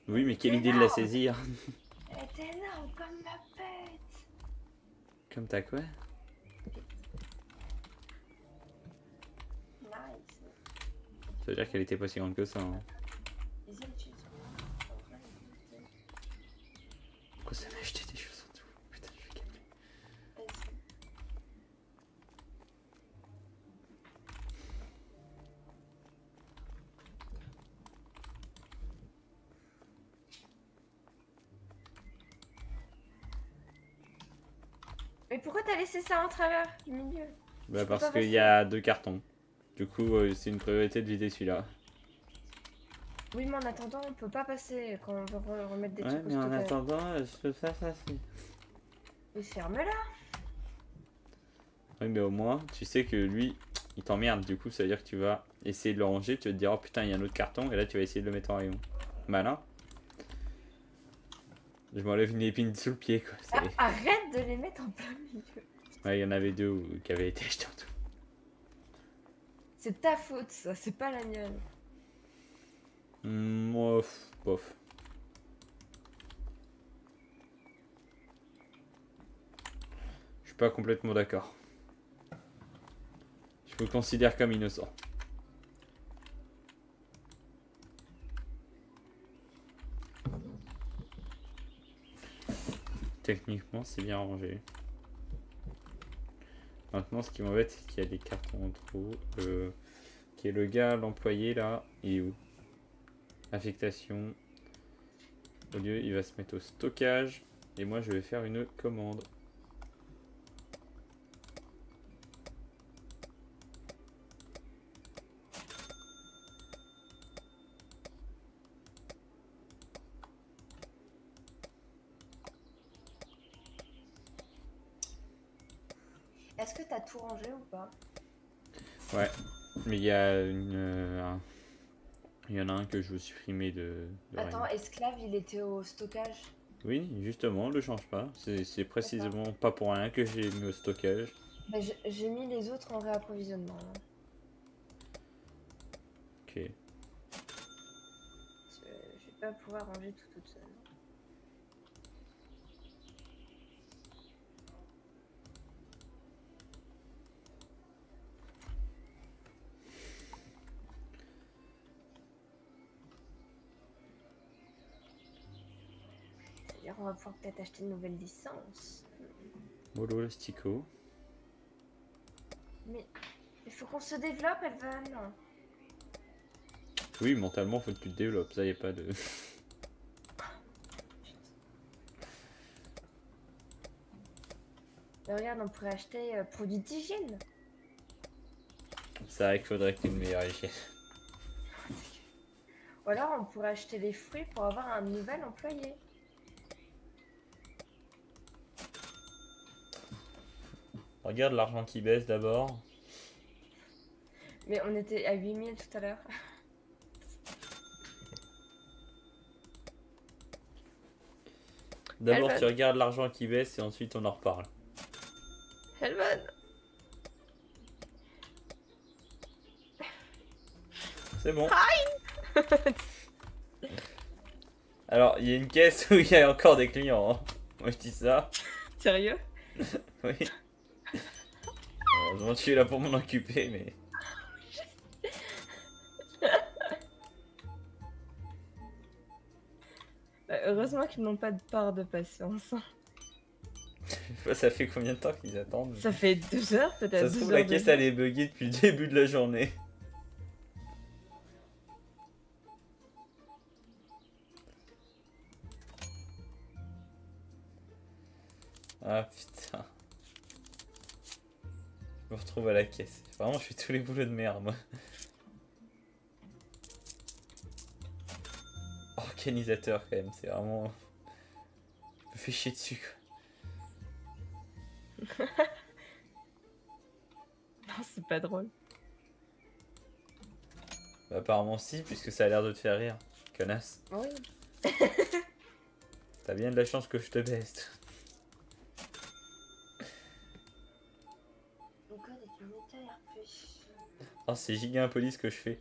Oui, mais quelle idée de la saisir. Elle est énorme comme ma bête. Comme t'as quoi? Nice. Ça veut dire qu'elle était pas si grande que ça. Hein. Pourquoi ça m'a acheté des choses en tout? Putain, je vais gagner. Mais pourquoi t'as laissé ça en travers du milieu? Bah parce qu'il y a 2 cartons. Du coup, c'est une priorité de vider celui-là. Oui, mais en attendant, on peut pas passer quand on veut remettre des Ouais, trucs au mais en stockage. attendant, je peux faire ça. Mais ferme-la. Oui, mais au moins, tu sais que lui, il t'emmerde. Du coup, ça veut dire que tu vas essayer de le ranger. Tu vas te dire, oh putain, il y a un autre carton. Et là, tu vas essayer de le mettre en rayon. Malin. Je m'enlève une épine sous le pied, quoi. Arrête de les mettre en plein milieu. Ouais, il y en avait 2 qui avaient été achetés en tout. C'est ta faute, ça, c'est pas la mienne. Moi, bof. Je suis pas complètement d'accord. Je me considère comme innocent. Techniquement, c'est bien rangé. Maintenant, ce qui m'embête, c'est qu'il y a des cartons en trop. Qui est le gars, l'employé là, il est où? Affectation. Au lieu, il va se mettre au stockage. Et moi, je vais faire une commande. Est-ce que t'as tout rangé ou pas? Ouais, mais il y a il y en a un que je veux supprimer de Attends, rayon. esclave, il était au stockage. Oui, justement, ne le change pas. C'est précisément pas pour rien que j'ai mis au stockage. Bah, j'ai mis les autres en réapprovisionnement. Là. Ok. Je vais pas pouvoir ranger tout toute seule. D'ailleurs, on va pouvoir peut-être acheter une nouvelle licence. Molo Lastico. Mais il faut qu'on se développe, Elvan. Oui, mentalement, faut que tu te développes. Ça, y a pas de. Mais regarde, on pourrait acheter produits d'hygiène. C'est vrai qu'il faudrait que tu aies une meilleure hygiène. Ou alors, on pourrait acheter les fruits pour avoir un nouvel employé. Regarde l'argent qui baisse d'abord. Mais on était à 8000 tout à l'heure. D'abord, Elvan. tu regardes l'argent qui baisse et ensuite on en reparle. Elvan. C'est bon. Alors, il y a une caisse où il y a encore des clients. Hein. Moi, je dis ça. Sérieux? Oui. Heureusement, tu es là pour m'en occuper, mais. Heureusement qu'ils n'ont pas de part de patience. Ça fait combien de temps qu'ils attendent? Ça fait 2 heures peut-être. Ça se trouve, la caisse elle est buggée depuis le début de la journée. Ah putain. Je me retrouve à la caisse. Vraiment, je fais tous les boulots de merde, moi. Oh, vulcanisateur quand même, c'est vraiment... Je me fais chier dessus quoi. Non, c'est pas drôle. Bah, apparemment si, puisque ça a l'air de te faire rire. Connasse. Oui. T'as bien de la chance que je te baisse. Oh, c'est giga impoli ce que je fais.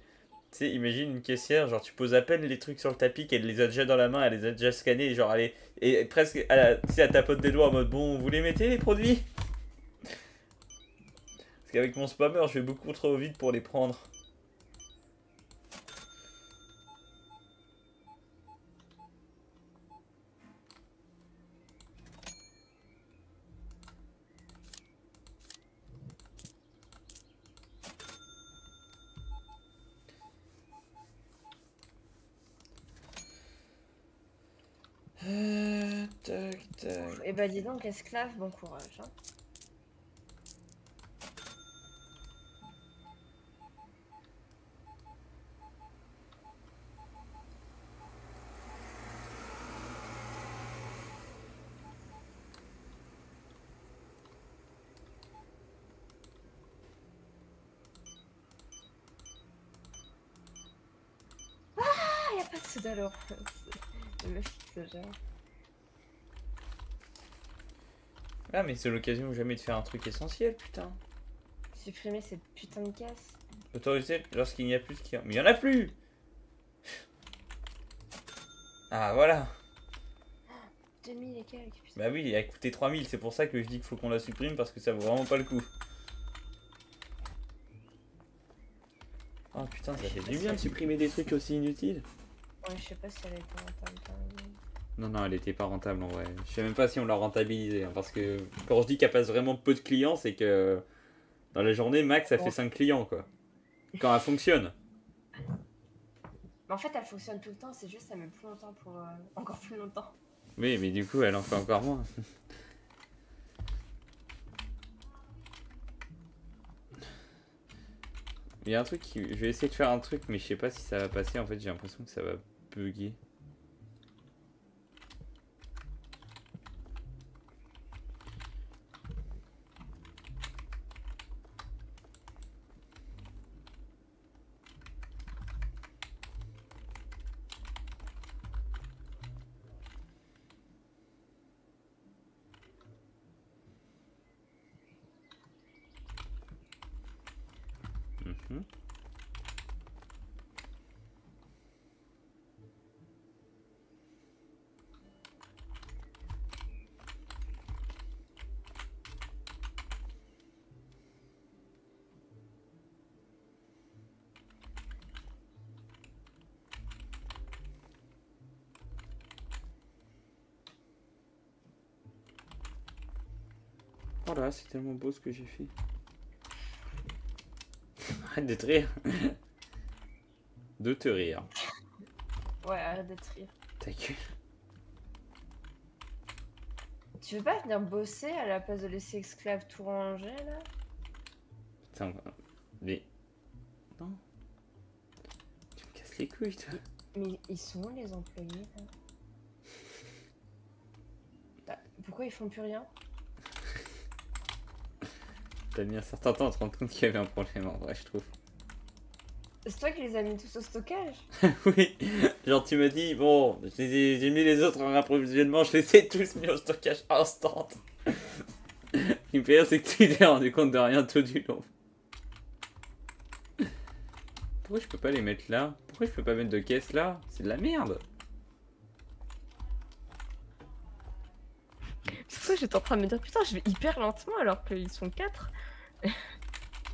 Tu sais, imagine une caissière, genre tu poses à peine les trucs sur le tapis, qu'elle les a déjà dans la main, elle les a déjà scannés, et genre elle est et presque à la, tu sais, elle tapote des doigts en mode bon, vous les mettez les produits? Parce qu'avec mon spammer, je vais beaucoup trop vite pour les prendre. Tac, tac. Et bah dis donc, esclave, bon courage. Hein. Ah, y a pas de soda alors. C'est le meuf qui se gère. Ah mais c'est l'occasion ou jamais de faire un truc essentiel, putain. Supprimer cette putain de casse. Autoriser lorsqu'il n'y a plus de clients. Mais il y en a plus. Ah voilà. 2000 et quelques, putain. Bah oui, elle a coûté 3000, c'est pour ça que je dis qu'il faut qu'on la supprime parce que ça vaut vraiment pas le coup. Oh putain, ça fait du bien de supprimer des trucs aussi inutiles. Ouais, je sais pas si elle a été rentable quand même. Non, non, elle était pas rentable en vrai. Je sais même pas si on l'a rentabilisée. Hein, parce que quand je dis qu'elle passe vraiment peu de clients, c'est que dans la journée, max, ça fait 5 clients quoi. Quand elle fonctionne. Mais en fait, elle fonctionne tout le temps, c'est juste ça met plus longtemps pour. Encore plus longtemps. Oui, mais du coup, elle en fait encore moins. Il y a un truc qui... Je vais essayer de faire un truc, mais je sais pas si ça va passer. En fait, j'ai l'impression que ça va bugger. Mhm. Oh là, c'est tellement beau ce que j'ai fait. Arrête de te rire. De te rire. Ouais, arrête d'être rire. Ta gueule. Tu veux pas venir bosser à la place de laisser esclave tout ranger là? Putain, mais... Non. Tu me casses les couilles, toi. Mais ils sont où les employés là? Bah, pourquoi ils font plus rien? T'as mis un certain temps à te rendre compte qu'il y avait un problème en vrai, je trouve. C'est toi qui les as mis tous au stockage? Oui, genre tu m'as dit, bon, j'ai mis les autres en approvisionnement, je les ai tous mis au stockage instant. Ce qui me fait rire, c'est que tu t'es rendu compte de rien tout du long. Pourquoi je peux pas les mettre là? Pourquoi je peux pas mettre de caisse là? C'est de la merde. C'est pour ça que j'étais en train de me dire putain, je vais hyper lentement alors qu'ils sont 4.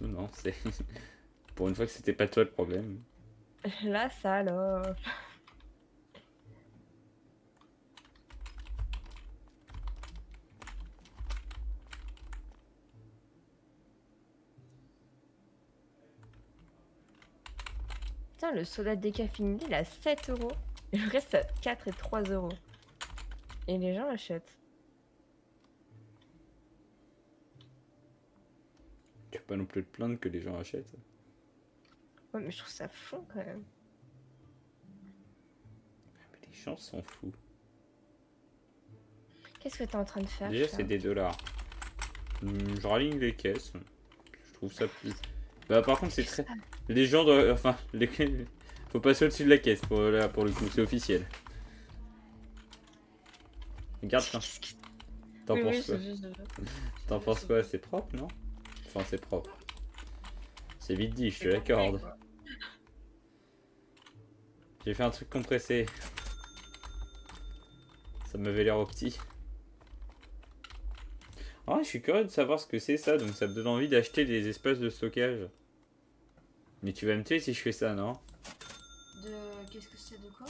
Non, c'est... Pour une fois que c'était pas toi le problème. Là, ça alors. Putain, le soda décaféiné, il a 7 euros. Et le reste, à 4 et 3 euros. Et les gens l'achètent. Tu peux pas non plus te plaindre que les gens achètent. Ouais, mais je trouve ça fou quand même. Mais les gens s'en fout. Qu'est-ce que t'es en train de faire? Déjà, c'est des dollars. Je raligne les caisses. Je trouve ça plus. Bah, par contre, c'est très. Les gens doivent. Enfin, les... faut passer au-dessus de la caisse pour, là, pour le coup, c'est officiel. Regarde, t'en Oui, penses quoi? oui, T'en penses quoi? C'est propre, non? Enfin, c'est propre. C'est vite dit, je te l'accorde. J'ai fait un truc compressé. Ça m'avait l'air au petit. Ah, je suis curieux de savoir ce que c'est ça, donc ça me donne envie d'acheter des espaces de stockage. Mais tu vas me tuer si je fais ça, non? Qu'est-ce que c'est de quoi?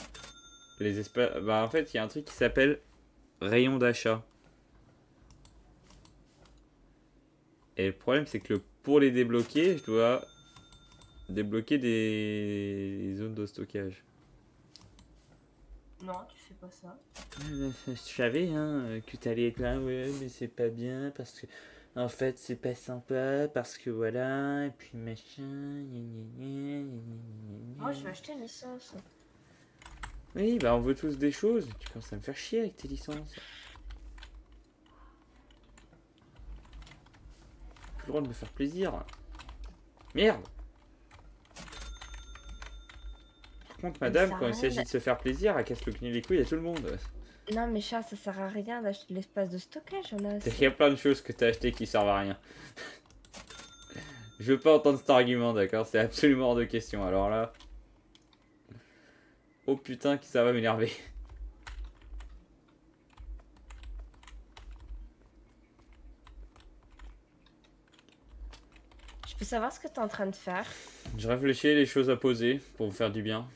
Les espaces... Bah en fait, il y a un truc qui s'appelle rayon d'achat. Et le problème, c'est que pour les débloquer, je dois débloquer des zones de stockage. Non, tu fais pas ça. Je savais hein, que t'allais être là, ouais, mais c'est pas bien parce que en fait c'est pas sympa parce que voilà, et puis machin. Moi, je vais acheter une licence. Oui, bah on veut tous des choses, tu commences à me faire chier avec tes licences. Plus le droit de me faire plaisir. Merde! Par contre, madame, quand il s'agit de se faire plaisir, elle casse le cul les couilles à tout le monde. Non, mais chat, ça sert à rien d'acheter de l'espace de stockage. On a assez. Il y a plein de choses que t'as achetées qui servent à rien. Je veux pas entendre cet argument, d'accord? C'est absolument hors de question. Alors là... Oh putain, que ça va m'énerver. Je peux savoir ce que t'es en train de faire? Je réfléchis les choses à poser pour vous faire du bien.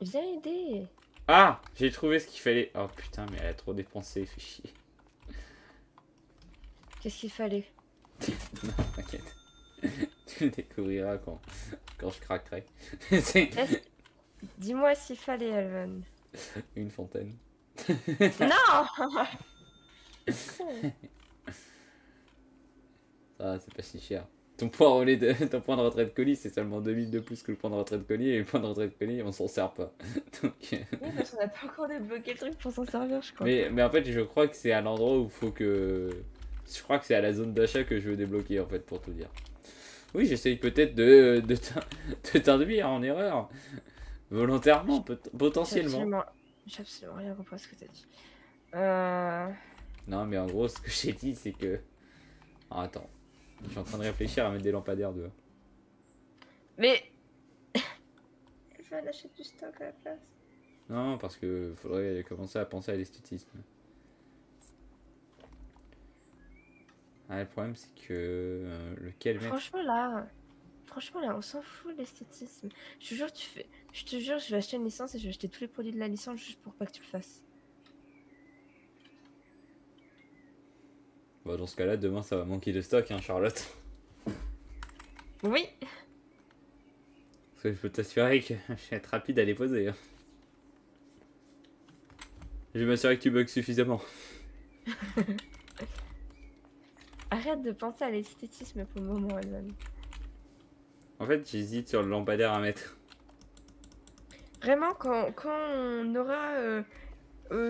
Viens aider. Ah! J'ai trouvé ce qu'il fallait. Oh putain, mais elle a trop dépensé, fait chier. Qu'est-ce qu'il fallait? Non, t'inquiète. Tu le découvriras quand je craquerai. Dis-moi s'il fallait, Elven. Une fontaine. Non. Ah, c'est pas si cher. Ton point de retraite colis, c'est seulement 2000 de plus que le point de retraite colis. Et le point de retraite colis, on s'en sert pas. Donc... Oui, parce qu'on n'a pas encore débloqué le truc pour s'en servir, je crois. mais en fait, je crois que c'est à l'endroit où il faut que... Je crois que c'est à la zone d'achat que je veux débloquer, en fait, pour tout dire. Oui, j'essaye peut-être de t'induire en erreur. Volontairement, potentiellement. J'ai absolument rien compris à ce que t'as dit. Non, mais en gros, ce que j'ai dit, c'est que... Ah, attends. Je suis en train de réfléchir à mettre des lampadaires dehors. Mais... Je vais lâcher du stock à la place. Non, parce que faudrait commencer à penser à l'esthétisme. Ah, le problème, c'est que... lequel mettre... Franchement là, on s'en fout de l'esthétisme. Je te jure, je te jure, je vais acheter une licence et je vais acheter tous les produits de la licence juste pour pas que tu le fasses. Bon, dans ce cas-là, demain, ça va manquer de stock, hein, Charlotte. Oui. Parce que je peux t'assurer que je vais être rapide à les poser. Hein. Je vais m'assurer que tu bugs suffisamment. Arrête de penser à l'esthétisme pour le moment, Elvan. En fait, j'hésite sur le lampadaire à mettre. Vraiment, quand on aura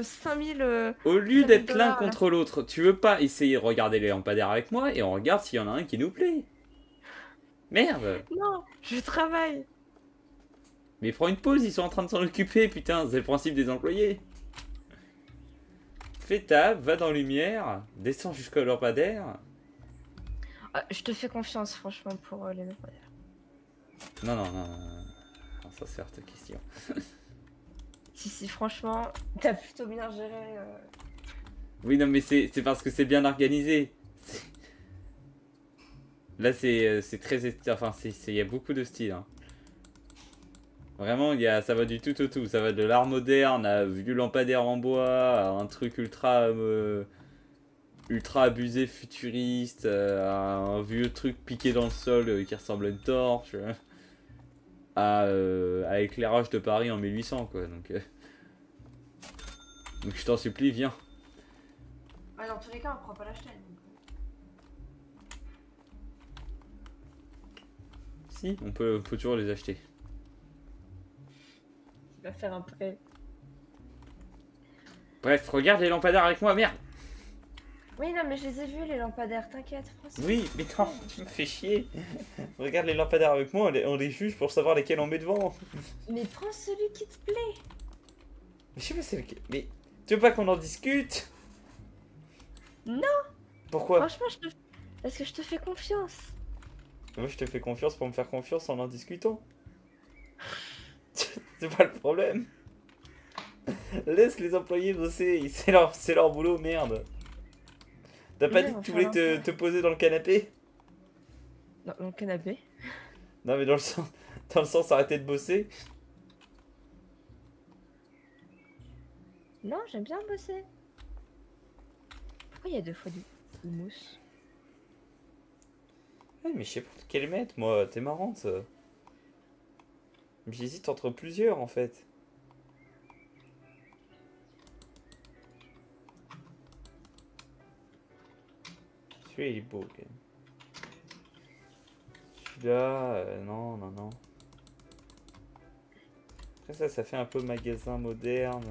5000... Au lieu d'être l'un $5000, contre l'autre, tu veux pas essayer de regarder les lampadaires avec moi et on regarde s'il y en a un qui nous plaît. Merde. Non, je travaille. Mais prends une pause, ils sont en train de s'en occuper, putain, c'est le principe des employés. Fais table, va dans lumière, descends jusqu'au lampadaire. Ah, je te fais confiance, franchement, pour les mettre. Non, non, non, non, non, ça sert ta question. Si, franchement, t'as plutôt bien géré. Oui, non, mais c'est parce que c'est bien organisé. Là, c'est très... Enfin, il y a beaucoup de styles. Hein. Vraiment, ça va du tout au tout. Ça va de l'art moderne à vieux lampadaire en bois, à un truc ultra abusé, futuriste, à un vieux truc piqué dans le sol qui ressemble à une torche, à éclairage de Paris en 1800, quoi. Donc je t'en supplie, viens. Ouais, dans tous les cas, on prend pas la chaîne. Si, on peut toujours les acheter. Tu vas faire un prêt. Bref, regarde les lampadaires avec moi, merde. Oui, non, mais je les ai vus, les lampadaires, t'inquiète, François. Oui, mais non, tu me fais chier. Regarde les lampadaires avec moi, on les juge pour savoir lesquels on met devant. Mais prends celui qui te plaît. Mais je sais pas c'est lequel. Mais tu veux pas qu'on en discute? Non. Pourquoi? Franchement, parce que je te fais confiance. Moi je te fais confiance pour me faire confiance en discutant. C'est pas le problème. Laisse les employés bosser, c'est leur boulot, merde. T'as pas Oui, dit que on tu va voulais faire te poser dans le canapé? Dans le canapé. Non mais dans le sens arrêter de bosser. Non, j'aime bien bosser. Pourquoi il y a 2 fois du houmous? Ouais, mais je sais pas lequel mettre, moi, t'es marrante. Mais j'hésite entre plusieurs en fait. Celui-là il est beau quand même. Celui-là, non, non, non. Après ça fait un peu magasin moderne.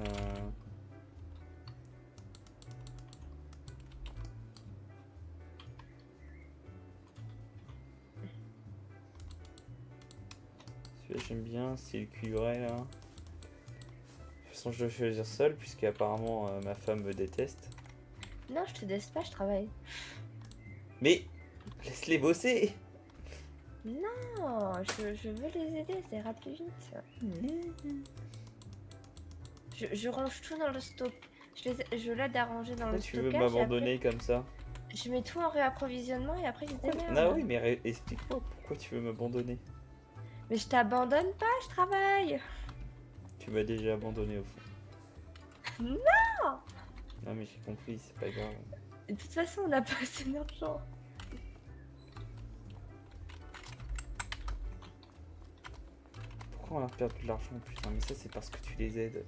Celui-là j'aime bien, style cuivré là. De toute façon je dois choisir seul puisque apparemment ma femme me déteste. Non, je te déteste pas, je travaille. Mais laisse-les bosser. Non, je veux les aider, ça ira plus vite. Je range tout dans le stock. Je l'aide à ranger dans Pourquoi le tu veux stockage. m'abandonner comme ça? Je mets tout en réapprovisionnement et après ils se démerdent. Ah oui, mais explique-moi pourquoi tu veux m'abandonner. Mais je t'abandonne pas, je travaille. Tu m'as déjà abandonné au fond. Non. Non mais j'ai compris, c'est pas grave. De toute façon, on n'a pas assez d'argent. Pourquoi on a perdu de l'argent, putain? Mais ça c'est parce que tu les aides.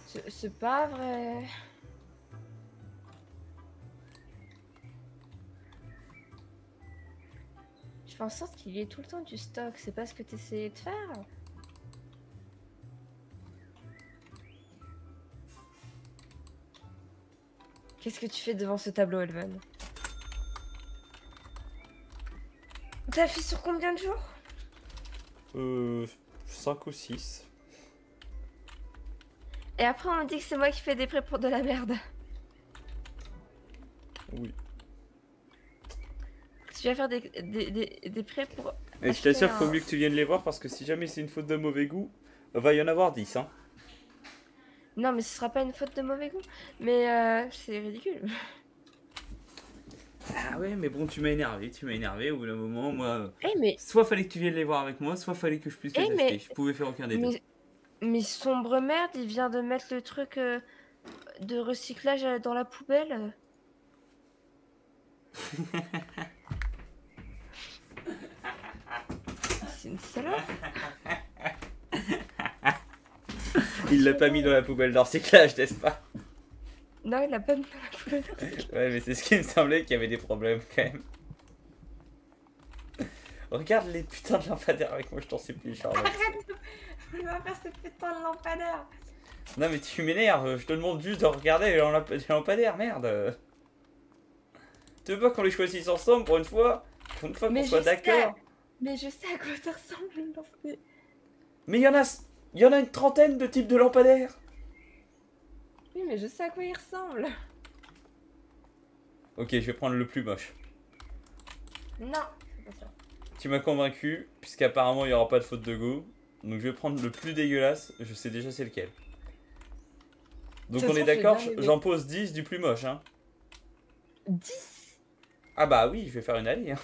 C'est pas vrai. Je fais en sorte qu'il y ait tout le temps du stock. C'est pas ce que t'essayais de faire. Qu'est-ce que tu fais devant ce tableau, Elven? T'as fait sur combien de jours? 5 ou 6. Et après, on me dit que c'est moi qui fais des prêts pour de la merde. Oui. Tu vas faire des prêts pour... Et je t'assure, faut mieux que tu viennes les voir parce que si jamais c'est une faute de mauvais goût, va y en avoir 10 hein. Non, mais ce sera pas une faute de mauvais goût. Mais c'est ridicule. Ah ouais, mais bon, tu m'as énervé au bout d'un moment, moi... Eh mais... Soit fallait que tu viennes les voir avec moi, soit fallait que je puisse les acheter. mais... Je pouvais faire aucun des deux. Mais sombre merde, il vient de mettre le truc de recyclage dans la poubelle. C'est une salope. Il l'a pas mis dans la poubelle de recyclage, n'est-ce pas? Non, il l'a pas mis dans la poubelle. Ouais, mais c'est ce qui me semblait qu'il y avait des problèmes quand même. Regarde les putains de lampadaires avec moi, je t'en supplie, Charlotte. On va faire cette putain de lampadaire. Non, mais tu m'énerves, je te demande juste de regarder les lampadaires, merde. Tu veux pas qu'on les choisisse ensemble pour une fois? Pour une fois qu'on soit d'accord. Mais je sais à quoi ça ressemble une lampadaire. Mais il y en a une trentaine de types de lampadaires. Oui, mais je sais à quoi il ressemble. Ok, je vais prendre le plus moche. Non, c'est pas ça. Tu m'as convaincu, puisqu'apparemment il n'y aura pas de faute de goût. Donc je vais prendre le plus dégueulasse, je sais déjà c'est lequel. Donc on est d'accord, j'en pose 10 du plus moche, hein. 10? Ah bah oui, je vais faire une allée, hein.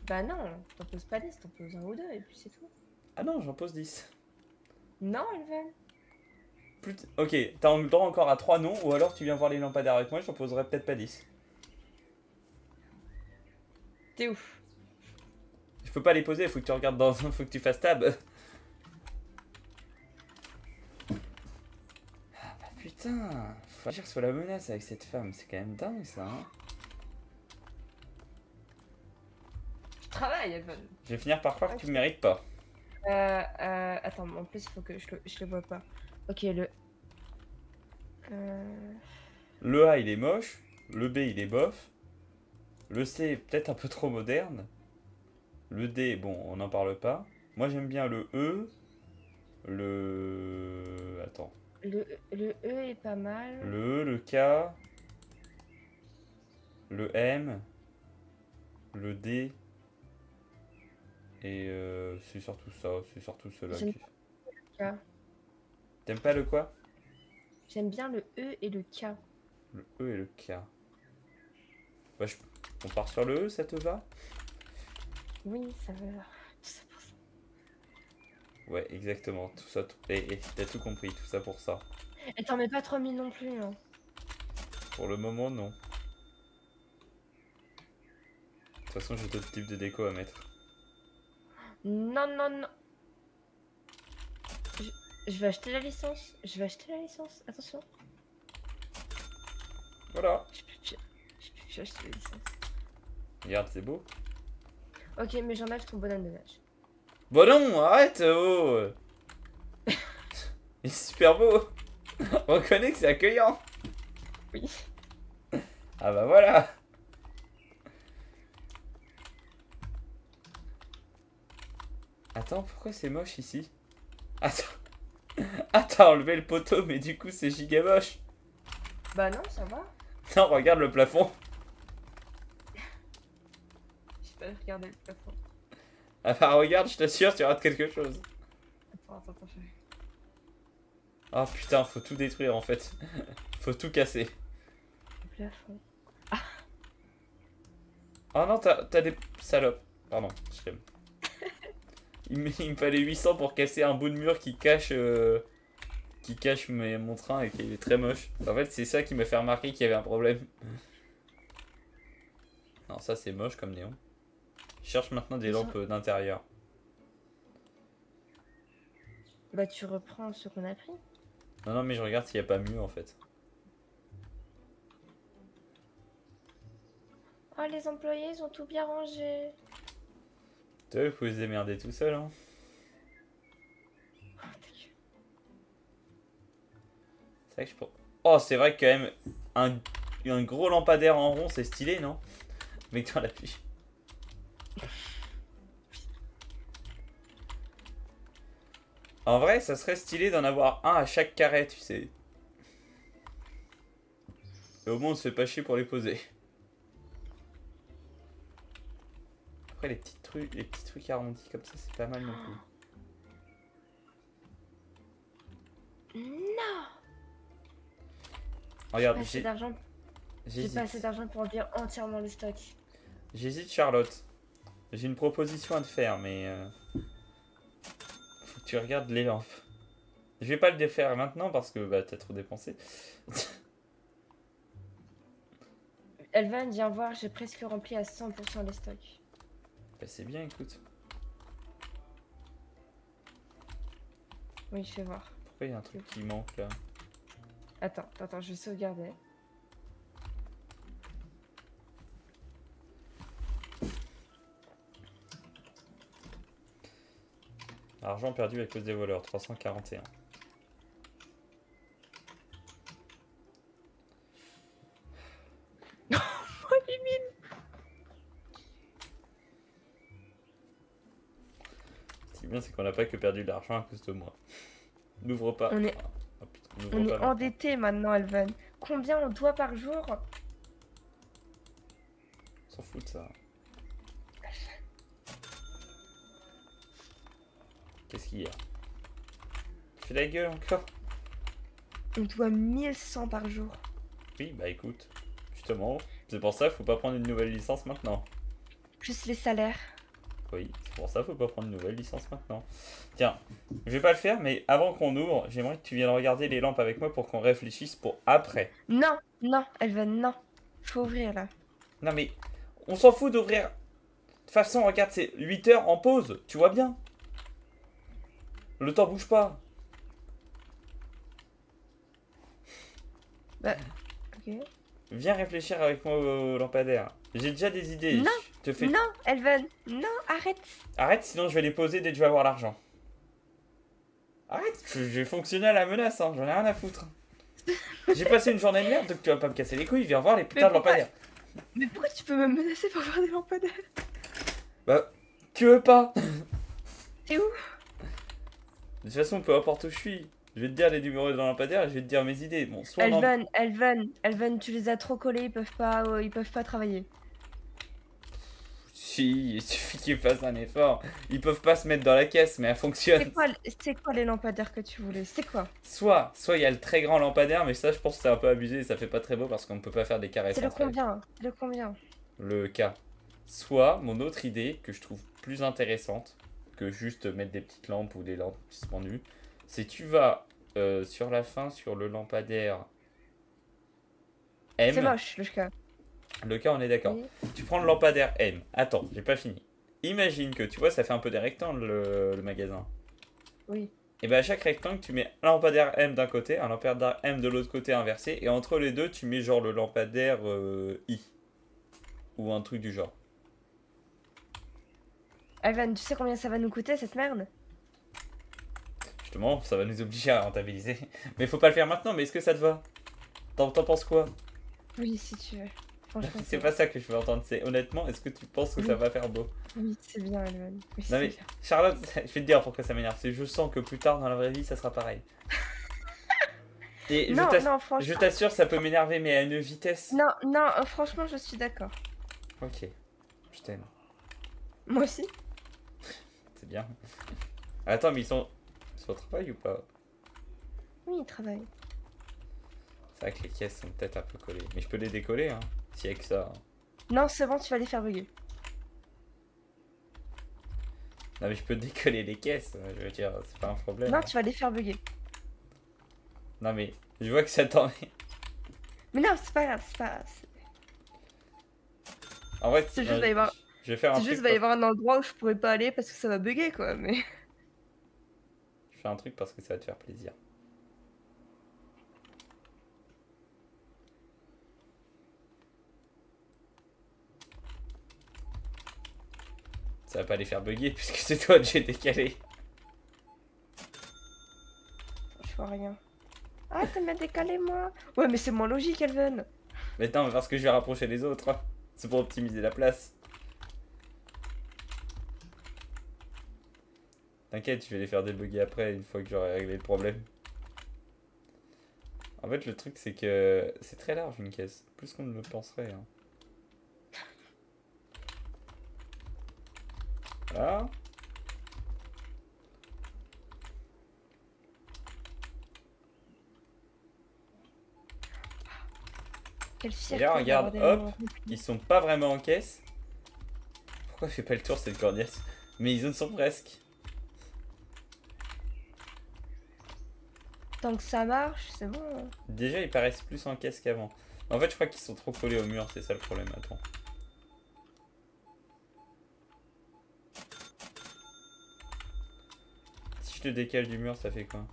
Bah non, t'en poses pas 10, t'en poses un ou deux et puis c'est tout. Ah non, j'en pose 10. Non, Elven. Ok, t'as le droit encore à 3 noms, ou alors tu viens voir les lampadaires avec moi, j'en poserai peut-être pas 10. T'es ouf. Je peux pas les poser, faut que tu regardes dans... faut que tu fasses tab. Ah bah putain, faut agir sur la menace avec cette femme, c'est quand même dingue ça, hein. travail, Evan. Je vais finir par croire que tu me mérites pas. Attends, en plus, il faut que je le vois pas. Ok, le... Le A, il est moche. Le B, il est bof. Le C, peut-être un peu trop moderne. Le D, bon, on n'en parle pas. Moi, j'aime bien le E. Le... Attends. Le E est pas mal. Le E, le K. Le M. Le D. Et c'est surtout ça. C'est surtout ceux-là. J'aime qui- K. T'aimes pas le quoi? J'aime bien le E et le K. Le E et le K. Bah, on part sur le E, ça te va? Oui, ça va. Tout ça pour ça. Ouais, exactement. Tout ça. Et t'as tout compris. Tout ça pour ça. Et t'en mets pas 3000 non plus, hein. Pour le moment, non. De toute façon, j'ai d'autres types de déco à mettre. Non, non, non. Je vais acheter la licence. Je vais acheter la licence. Attention. Voilà. Je peux plus acheter la licence. Regarde, c'est beau. Ok, mais j'enlève ton bonhomme de neige. Bon non, arrête, oh. Il est super beau. On reconnaît que c'est accueillant. Oui. Ah bah voilà. Attends, pourquoi c'est moche ici? Attends. Ah, t'as enlevé le poteau, mais du coup c'est giga moche. Bah non, ça va. Non, regarde le plafond. Je vais regarder le plafond. Ah bah regarde, je t'assure, tu rates quelque chose. Attends, je vais... Ah putain, faut tout détruire en fait. Faut tout casser. Le plafond. Oh non, t'as des salopes. Pardon, je t'aime. Il me fallait 800 pour casser un bout de mur qui cache mon train et qui est très moche. En fait, c'est ça qui m'a fait remarquer qu'il y avait un problème. Non, ça c'est moche comme néon. Je cherche maintenant des lampes d'intérieur. Bah tu reprends ce qu'on a pris. Non, non, mais je regarde s'il n'y a pas mieux en fait. Oh, les employés, ils ont tout bien rangé. Toi, vous pouvez se démerder tout seul, hein. Oh, ta gueule. C'est vrai que je pense... Oh, c'est vrai que quand même, un gros lampadaire en rond, c'est stylé, non? Mec, dans la pluie. En vrai, ça serait stylé d'en avoir un à chaque carré, tu sais. Et au moins, on se fait pas chier pour les poser. Après, les petits trucs arrondis comme ça, c'est pas mal non plus. Non. Regarde, J'ai pas assez d'argent. J'ai j'hésite. pas assez d'argent pour remplir entièrement le stock. J'hésite, Charlotte. J'ai une proposition à te faire, mais... faut que tu regardes les lampes. Je vais pas le défaire maintenant parce que bah, t'as trop dépensé. Elvan, viens voir, j'ai presque rempli à 100% les stocks. Bah, c'est bien, écoute. Oui, je vais voir. Pourquoi il y a un truc qui manque là? Attends, je vais sauvegarder. Argent perdu à cause des voleurs, 341. Ce qui est bien, c'est qu'on n'a pas que perdu de l'argent à cause de moi. N'ouvre pas. On est, Oh, putain, n'ouvre on pas est maintenant. endetté maintenant, Elvan. Combien on doit par jour? On s'en fout de ça. Qu'est-ce qu'il y a? Tu fais la gueule encore? On doit 1100 par jour. Oui, bah écoute. Justement, c'est pour ça qu'il faut pas prendre une nouvelle licence maintenant. Plus les salaires. Oui, c'est pour ça qu'il faut pas prendre une nouvelle licence maintenant. Tiens, je vais pas le faire, mais avant qu'on ouvre, j'aimerais que tu viennes regarder les lampes avec moi pour qu'on réfléchisse pour après. Non, Elvan, non. Faut ouvrir là. Non mais, on s'en fout d'ouvrir. De toute façon, regarde, c'est 8 heures en pause, tu vois bien. Le temps bouge pas. Bah, ok. Viens réfléchir avec moi au lampadaire. J'ai déjà des idées. Non, Je te fais... Non, Elven, non, arrête. Arrête, sinon je vais les poser dès que je vais avoir l'argent. Arrête, je vais fonctionner à la menace, hein. J'en ai rien à foutre. J'ai passé une journée de merde, donc tu vas pas me casser les couilles, viens voir les putains de lampadaires. Mais pourquoi tu peux me menacer pour voir des lampadaires? Bah, tu veux pas? T'es où? De toute façon, peu importe où je suis, je vais te dire les numéros de lampadaires et je vais te dire mes idées. Bon, soit on en- Elven, tu les as trop collés, ils peuvent pas travailler. Si, il suffit qu'ils fassent un effort. Ils peuvent pas se mettre dans la caisse, mais elle fonctionne. C'est quoi les lampadaires que tu voulais? C'est quoi? Soit il y a le très grand lampadaire, mais ça je pense que c'est un peu abusé et ça fait pas très beau parce qu'on ne peut pas faire des carrés C'est le centrés. combien? Le combien? Le cas. Soit mon autre idée que je trouve plus intéressante que juste mettre des petites lampes ou des lampes suspendues, c'est tu vas sur la fin sur le lampadaire M. C'est moche le cas. Le cas, on est d'accord. Oui. Tu prends le lampadaire M. Attends, j'ai pas fini. Imagine que tu vois, ça fait un peu des rectangles le magasin. Oui. Et bien à chaque rectangle, tu mets un lampadaire M d'un côté, un lampadaire M de l'autre côté inversé, et entre les deux, tu mets genre le lampadaire I. Ou un truc du genre. Elven, tu sais combien ça va nous coûter cette merde? Justement, ça va nous obliger à rentabiliser. Mais faut pas le faire maintenant, mais est-ce que ça te va? T'en penses quoi? Oui, si tu veux. Franchement, C'est pas ça que je veux entendre, c'est honnêtement, est-ce que tu penses que ça va faire beau? Oui, c'est bien, Elven. Oui, Non c'est mais, bien. Charlotte, je vais te dire pourquoi ça m'énerve, c'est que je sens que plus tard dans la vraie vie, ça sera pareil. Et Non, je non, franchement. t'assure, ça peut m'énerver, mais à une vitesse. Non, non, franchement, je suis d'accord. Ok, je t'aime, Moi aussi. c'est bien. Attends, mais ils sont au travail ou pas? Oui, il travaille. C'est vrai que les caisses sont peut-être un peu collées, mais je peux les décoller, hein, s'il y a que ça. Non, c'est bon, tu vas les faire bugger. Non mais je peux décoller les caisses, je veux dire, c'est pas un problème. Non, hein. tu vas les faire bugger. Non mais, je vois que ça t'en... Mais non, c'est pas grave, c'est pas grave. En vrai, C'est juste, va y avoir... je vais faire un C'est truc... juste, va y avoir un endroit où je pourrais pas aller parce que ça va bugger, quoi, mais... Je fais un truc parce que ça va te faire plaisir. Ça va pas les faire bugger puisque c'est toi que j'ai décalé. Je vois rien. Ah, t'as bien décalé, moi. Ouais, mais c'est moins logique, Elven. Mais non, parce que je vais rapprocher les autres. hein. C'est pour optimiser la place. T'inquiète, je vais les faire débugger après, une fois que j'aurai réglé le problème. En fait, le truc, c'est que c'est très large une caisse. Plus qu'on ne le penserait. Hein. Voilà. Quelle Et fierté. là, regarde, d'avoir des hop, moments. ils sont pas vraiment en caisse. Pourquoi il fait pas le tour cette corniette? Mais ils en sont presque. Tant que ça marche, c'est bon. hein. Déjà, ils paraissent plus en caisse qu'avant. En fait, je crois qu'ils sont trop collés au mur, c'est ça le problème. Attends. Si je te décale du mur, ça fait quoi?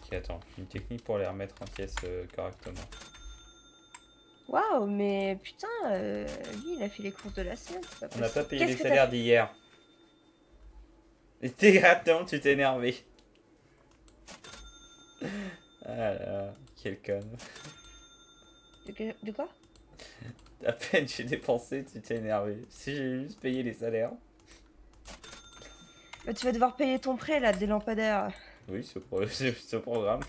Ok, attends, j'ai une technique pour les remettre en caisse correctement. Waouh, mais putain, lui, il a fait les courses de la semaine. c'est On n'a pas possible. payé les Qu'est-ce que t'as salaires d'hier. Et t'es attends, tu t'es énervé. Ah là là, quel con. De quoi? À peine j'ai dépensé, tu t'es énervé. Si j'ai juste payé les salaires. Bah, tu vas devoir payer ton prêt, là, des lampadaires. Oui, ce programme.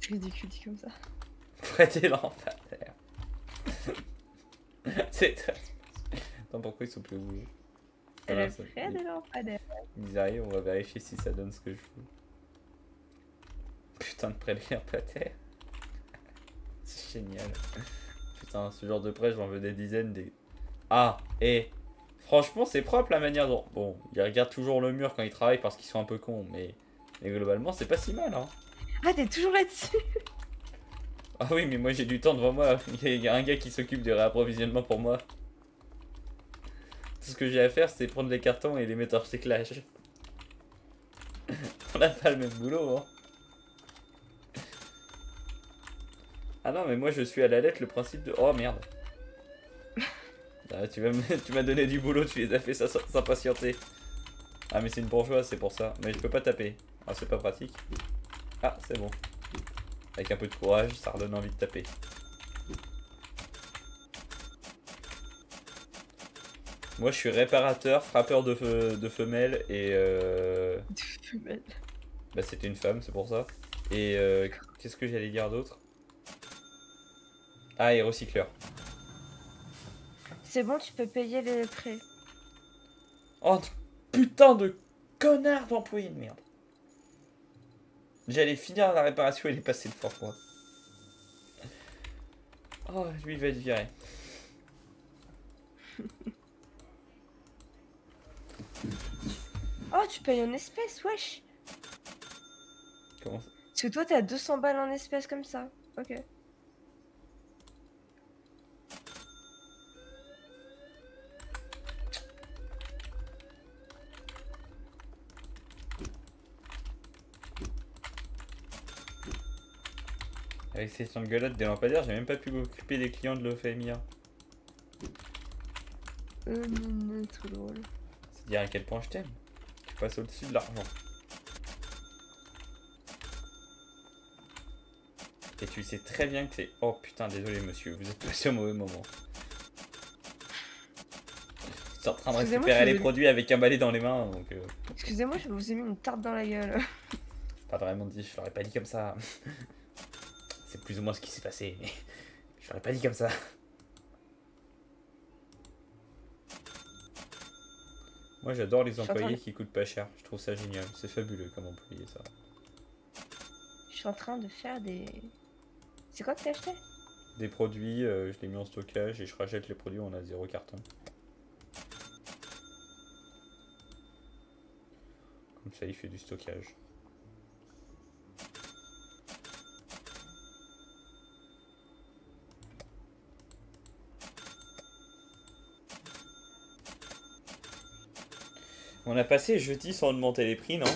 C'est ridicule dit comme ça. Prêter lampadaires. C'est très... Attends, pourquoi ils sont plus rouges? C'est Voilà, le ça- prêt des lampadaires. Ils arrivent, on va vérifier si ça donne ce que je veux. Putain de prêt des lampadaires. C'est génial. Putain, ce genre de prêt, j'en veux des dizaines. Ah, et franchement, c'est propre la manière dont... Bon, ils regardent toujours le mur quand ils travaillent parce qu'ils sont un peu cons, mais globalement, c'est pas si mal, hein. Ah, t'es toujours là-dessus. Ah oui, mais moi j'ai du temps devant moi. Il y a un gars qui s'occupe du réapprovisionnement pour moi. Tout ce que j'ai à faire, c'est prendre les cartons et les mettre en recyclage. On n'a pas le même boulot, hein. Ah non, mais moi je suis à la lettre le principe de... Oh merde. Ah, tu m'as donné du boulot, tu les as fait s'impatienter. Ah mais c'est une bourgeoise, c'est pour ça. Mais je peux pas taper. Ah c'est pas pratique. Ah c'est bon. Avec un peu de courage, ça redonne envie de taper. Moi je suis réparateur, frappeur de femelles et... De femelles. Bah c'était une femme, c'est pour ça. Et qu'est-ce que j'allais dire d'autre? Ah, et recycleur. C'est bon, tu peux payer les prêts. Oh putain de connard d'employé de merde. J'allais finir la réparation et il est passé de fort moi. Oh, lui il va être viré. Oh, tu payes en espèces, wesh. Comment ça? Parce que toi, t'as 200 balles en espèces comme ça. Ok. Avec ces engueulades des lampadaires, j'ai même pas pu m'occuper des clients de l'OFMIA. Trop drôle. C'est dire à quel point je t'aime. Tu passes au-dessus de l'argent. Et tu sais très bien que c'est... Oh putain, désolé monsieur, vous êtes passé au mauvais moment. Je suis en train de récupérer les produits avec un balai dans les mains, donc... Excusez-moi, je vous ai mis une tarte dans la gueule. Pas vraiment dit, je l'aurais pas dit comme ça. C'est plus ou moins ce qui s'est passé, mais... Je l'aurais pas dit comme ça. Moi j'adore les employés qui coûtent pas cher, je trouve ça génial, c'est fabuleux comme employé ça. Je suis en train de faire des... C'est quoi que t'as acheté? Des produits, je les mets en stockage et je rachète les produits, on a 0 carton. Comme ça il fait du stockage. On a passé jeudi sans augmenter les prix, non?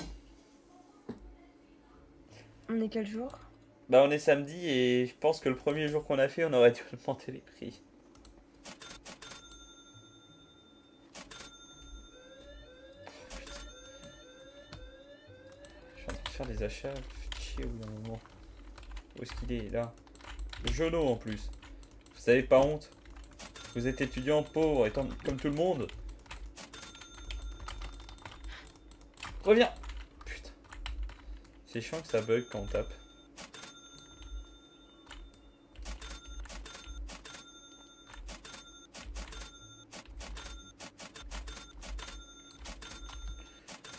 On est quel jour? Bah on est samedi et je pense que le premier jour qu'on a fait, on aurait dû augmenter les prix. Je suis en train de faire des achats, faites chier au bout d'un moment. Où est-ce qu'il est? Là. Le genou en plus. Vous avez pas honte? Vous êtes étudiant pauvre, étant comme tout le monde. Reviens! Putain. C'est chiant que ça bug quand on tape.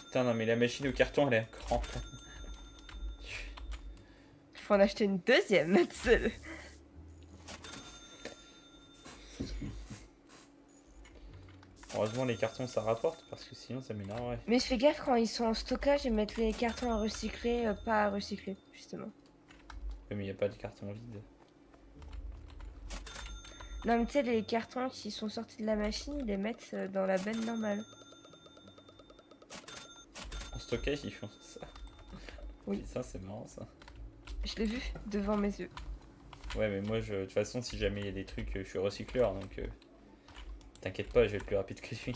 Putain, non, mais la machine au carton, elle est grand. Il faut en acheter une deuxième. Heureusement, les cartons ça rapporte parce que sinon ça m'énerverait. Mais fais gaffe quand ils sont en stockage et mettre les cartons à recycler, pas à recycler, justement. Oui, mais il n'y a pas de carton vide. Non, mais tu sais, les cartons qui sont sortis de la machine, ils les mettent dans la benne normale. En stockage, ils font ça. Oui. Ça, c'est marrant ça. Je l'ai vu devant mes yeux. Ouais, mais moi, de toute façon, si jamais il y a des trucs, je suis recycleur donc. T'inquiète pas, je vais être plus rapide que lui.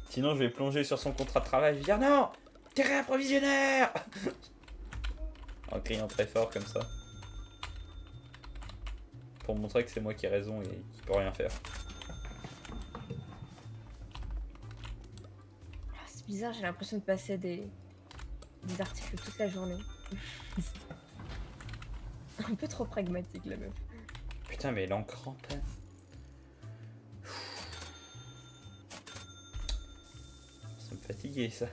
Sinon, je vais plonger sur son contrat de travail. Je vais dire non, t'es réapprovisionnaire. En criant très fort comme ça. Pour montrer que c'est moi qui ai raison et qu'il peut rien faire. C'est bizarre, j'ai l'impression de passer des articles toute la journée. Un peu trop pragmatique la meuf. Putain, mais l'encre en plein. Ça me fatiguait ça.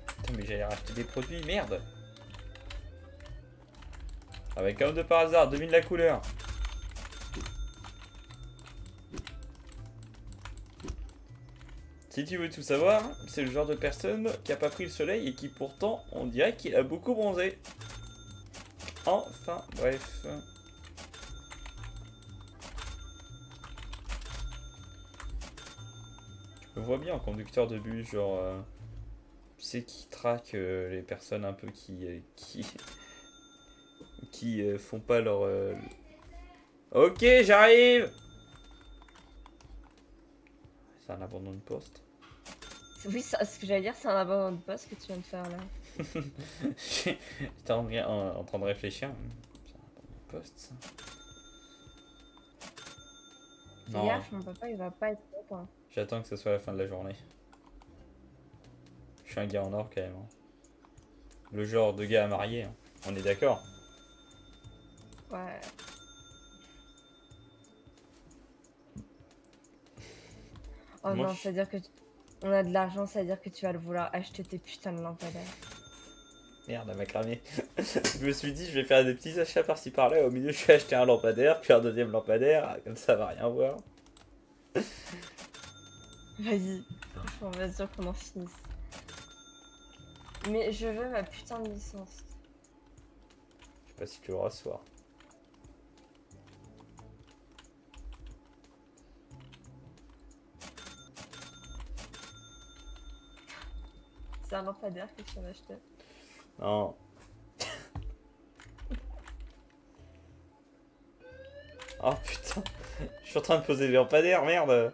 Putain, mais j'allais racheter des produits, merde. Avec comme de par hasard, devine la couleur. Si tu veux tout savoir, c'est le genre de personne qui a pas pris le soleil et qui pourtant, on dirait qu'il a beaucoup bronzé. Enfin, bref. Je me vois bien en conducteur de bus, genre... tu sais, qui traque les personnes un peu qui font pas leur... Ok, j'arrive! C'est un abandon de poste. Oui, ce que j'allais dire, c'est un abandon de poste que tu viens de faire là. J'étais en train de réfléchir. C'est un abandon de poste, ça. Fais Non, gaffe, mon papa il va pas être content. j'attends que ce soit la fin de la journée. Je suis un gars en or quand même, hein. Le genre de gars à marier, hein. On est d'accord? Ouais. Oh Moi, non, c'est-à-dire que on a de l'argent, c'est-à-dire que tu vas le vouloir acheter tes putains de lampadaires. Merde, elle m'a cramé. Je me suis dit, je vais faire des petits achats par-ci par-là. Au milieu, je vais acheter un lampadaire, puis un deuxième lampadaire. Comme ça va rien voir. Vas-y, franchement, vas-y qu'on en finisse. Mais je veux ma putain de licence. Je sais pas si tu l'auras ce soir. C'est un lampadaire que tu vas acheter. Non. Oh putain. Je suis en train de poser les lampadaires, merde.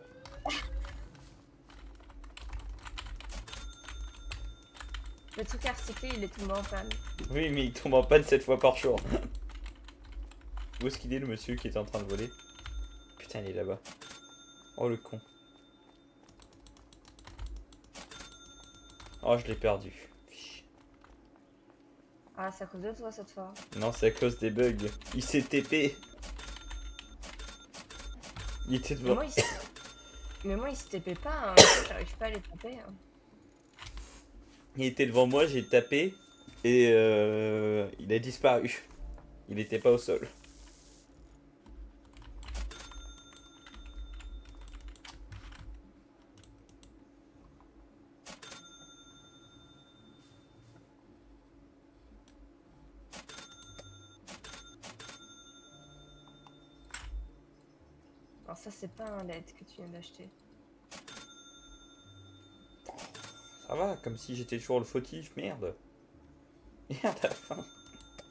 Le truc à recycler, il est tombé en panne. Oui, mais il tombe en panne 7 fois par jour. Où est-ce qu'il est, le monsieur qui était en train de voler? Putain, il est là-bas. Oh, le con. Oh, je l'ai perdu. Ah, c'est à cause de toi cette fois. Non, c'est à cause des bugs. Il s'est TP. Il était devant. Mais moi, il se TP pas, hein. J'arrive pas à les taper. Hein. Il était devant moi, j'ai tapé. Et il a disparu. Il était pas au sol. Alors ça, c'est pas un LED que tu viens d'acheter. Ça va, comme si j'étais toujours le fautif, merde. Merde à la fin.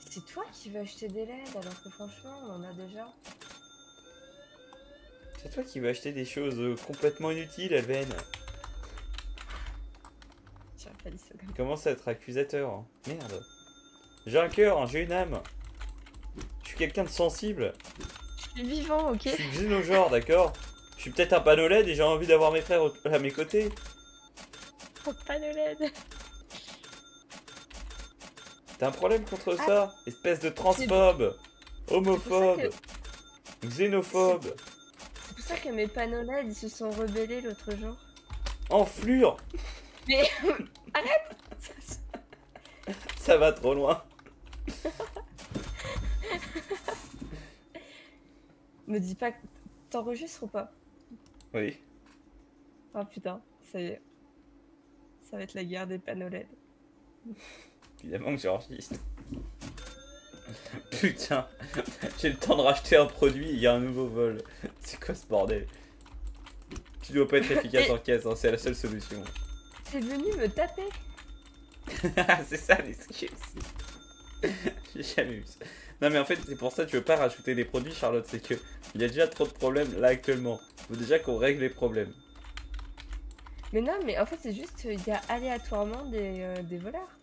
C'est toi qui veux acheter des LED alors que franchement, on en a déjà. C'est toi qui veux acheter des choses complètement inutiles, Elven. J'aurais pas dit ça comme Il commence à être accusateur. Hein. Merde. J'ai un cœur, hein, j'ai une âme. Je suis quelqu'un de sensible. Je suis vivant, ok. Je suis xénogenre, d'accord. Je suis peut-être un panneau LED et j'ai envie d'avoir mes frères à mes côtés. Pas de LED. T'as un problème contre ça? Espèce de transphobe, homophobe, xénophobe, C'est pour ça que mes panneaux LED ils se sont rebellés l'autre jour. enflure. Mais arrête. Ça va trop loin. Me dis pas que t'enregistres ou pas. Oui. Ah putain, ça y est. Ça va être la guerre des panneaux LED. Évidemment que j'enregistre. Putain, j'ai le temps de racheter un produit, il y a un nouveau vol. C'est quoi ce bordel? Tu dois pas être efficace en caisse, hein, c'est la seule solution. T'es venu me taper. C'est ça l'excuse. J'ai jamais vu ça. Non mais en fait c'est pour ça que tu veux pas rajouter des produits, Charlotte, c'est que il y a déjà trop de problèmes là actuellement. Faut déjà qu'on règle les problèmes. Mais non, mais en fait c'est juste il y a aléatoirement des voleurs.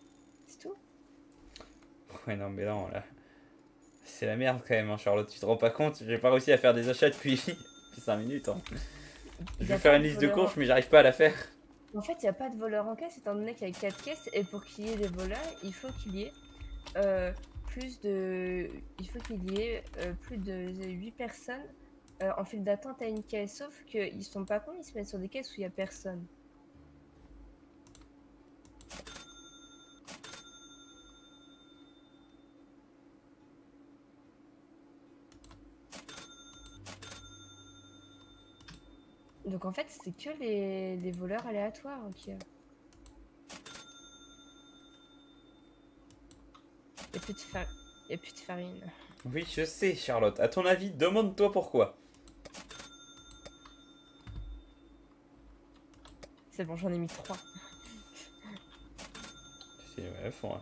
C'est tout. Ouais non mais non là. C'est la merde quand même, hein, Charlotte, tu te rends pas compte, j'ai pas réussi à faire des achats depuis 5 minutes. Hein. Je vais faire une liste de courses mais j'arrive pas à la faire. En fait, il n'y a pas de voleurs en caisse étant donné qu'il y a 4 caisses et pour qu'il y ait des voleurs, il faut qu'il y ait plus de 8 personnes en file d'attente à une caisse. Sauf qu'ils sont pas cons, ils se mettent sur des caisses où il n'y a personne. Donc en fait, c'est que les voleurs aléatoires qui... y a plus de farine. Oui, je sais, Charlotte. À ton avis, demande-toi pourquoi. C'est bon, j'en ai mis 3. C'est ouais, faut...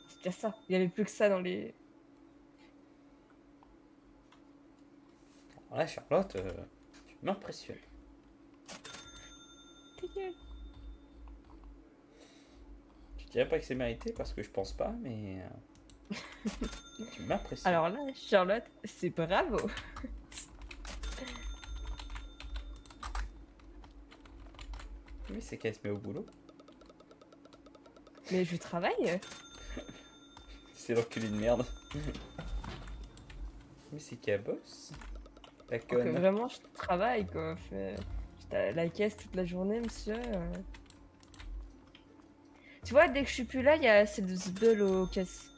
C'est déjà ça. Il y avait plus que ça dans les... Alors là, Charlotte, tu m'impressionnes. Ta gueule. Je dirais pas que c'est mérité parce que je pense pas, mais tu m'impressionnes. Alors là, Charlotte, c'est bravo. Oui, c'est qu'elle se met au boulot. Mais je travaille. C'est l'enculé de merde. Mais c'est qu'elle bosse. La Que conne. vraiment, je travaille, quoi. J'étais à la caisse toute la journée, monsieur. Tu vois, dès que je suis plus là, il y a ces bulles aux caisses.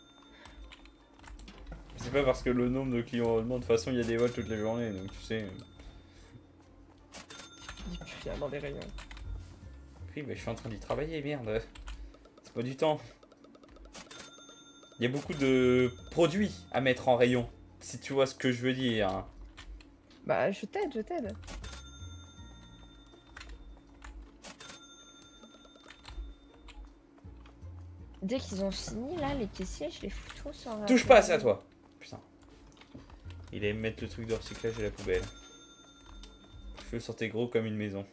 C'est pas parce que le nombre de clients augmente, de toute façon il y a des vols toute la journée, donc tu sais. Je dis plus rien dans les rayons. Oui, mais je suis en train d'y travailler, merde. C'est pas du temps. Il y a beaucoup de produits à mettre en rayon, si tu vois ce que je veux dire. Bah, je t'aide, je t'aide. Dès qu'ils ont fini, là, les caissiers, je les fous tous en... Touche pas à ça, toi. Putain. Il allait me mettre le truc de recyclage à la poubelle. Je le sentais gros comme une maison.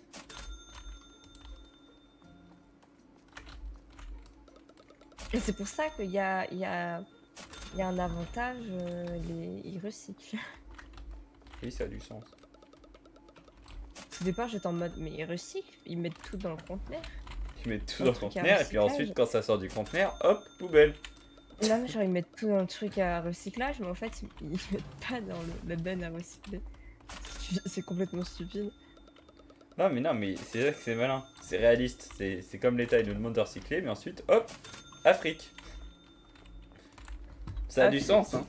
Et c'est pour ça qu'il y a un avantage, ils recyclent. Oui, ça a du sens. Au départ, j'étais en mode, mais ils recyclent, ils mettent tout dans le conteneur. Ils mettent tout Un dans le truc à conteneur, et puis recyclage. ensuite, quand ça sort du conteneur, hop, poubelle. Là, genre, ils mettent tout dans le truc à recyclage, mais en fait, ils mettent pas dans la benne à recycler. C'est complètement stupide. Non, mais c'est vrai que c'est malin. C'est réaliste. C'est comme l'État, il nous demande de recycler, mais ensuite, hop, Afrique. Ça a du Afrique. sens, hein.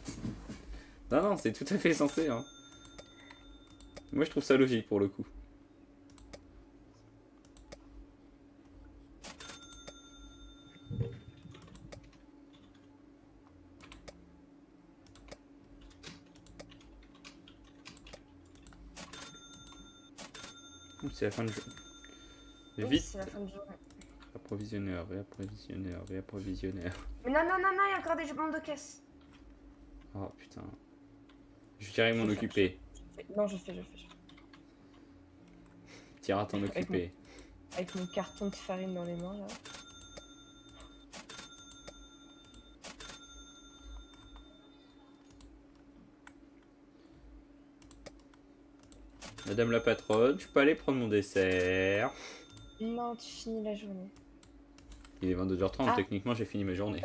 Non, c'est tout à fait censé, hein. Moi, je trouve ça logique, pour le coup. C'est la fin de jeu. Oui, Vite. c'est la fin de journée. Approvisionneur, réapprovisionneur. Mais non, il y a encore des bandes de caisse. Oh putain. Je dirais m'en occuper. Non, je fais. Tu iras t'en occuper. Avec mon carton de farine dans les mains, là. Madame la patronne, je peux aller prendre mon dessert. Non, tu finis la journée. Il est 22h30, Ah. techniquement j'ai fini ma journée.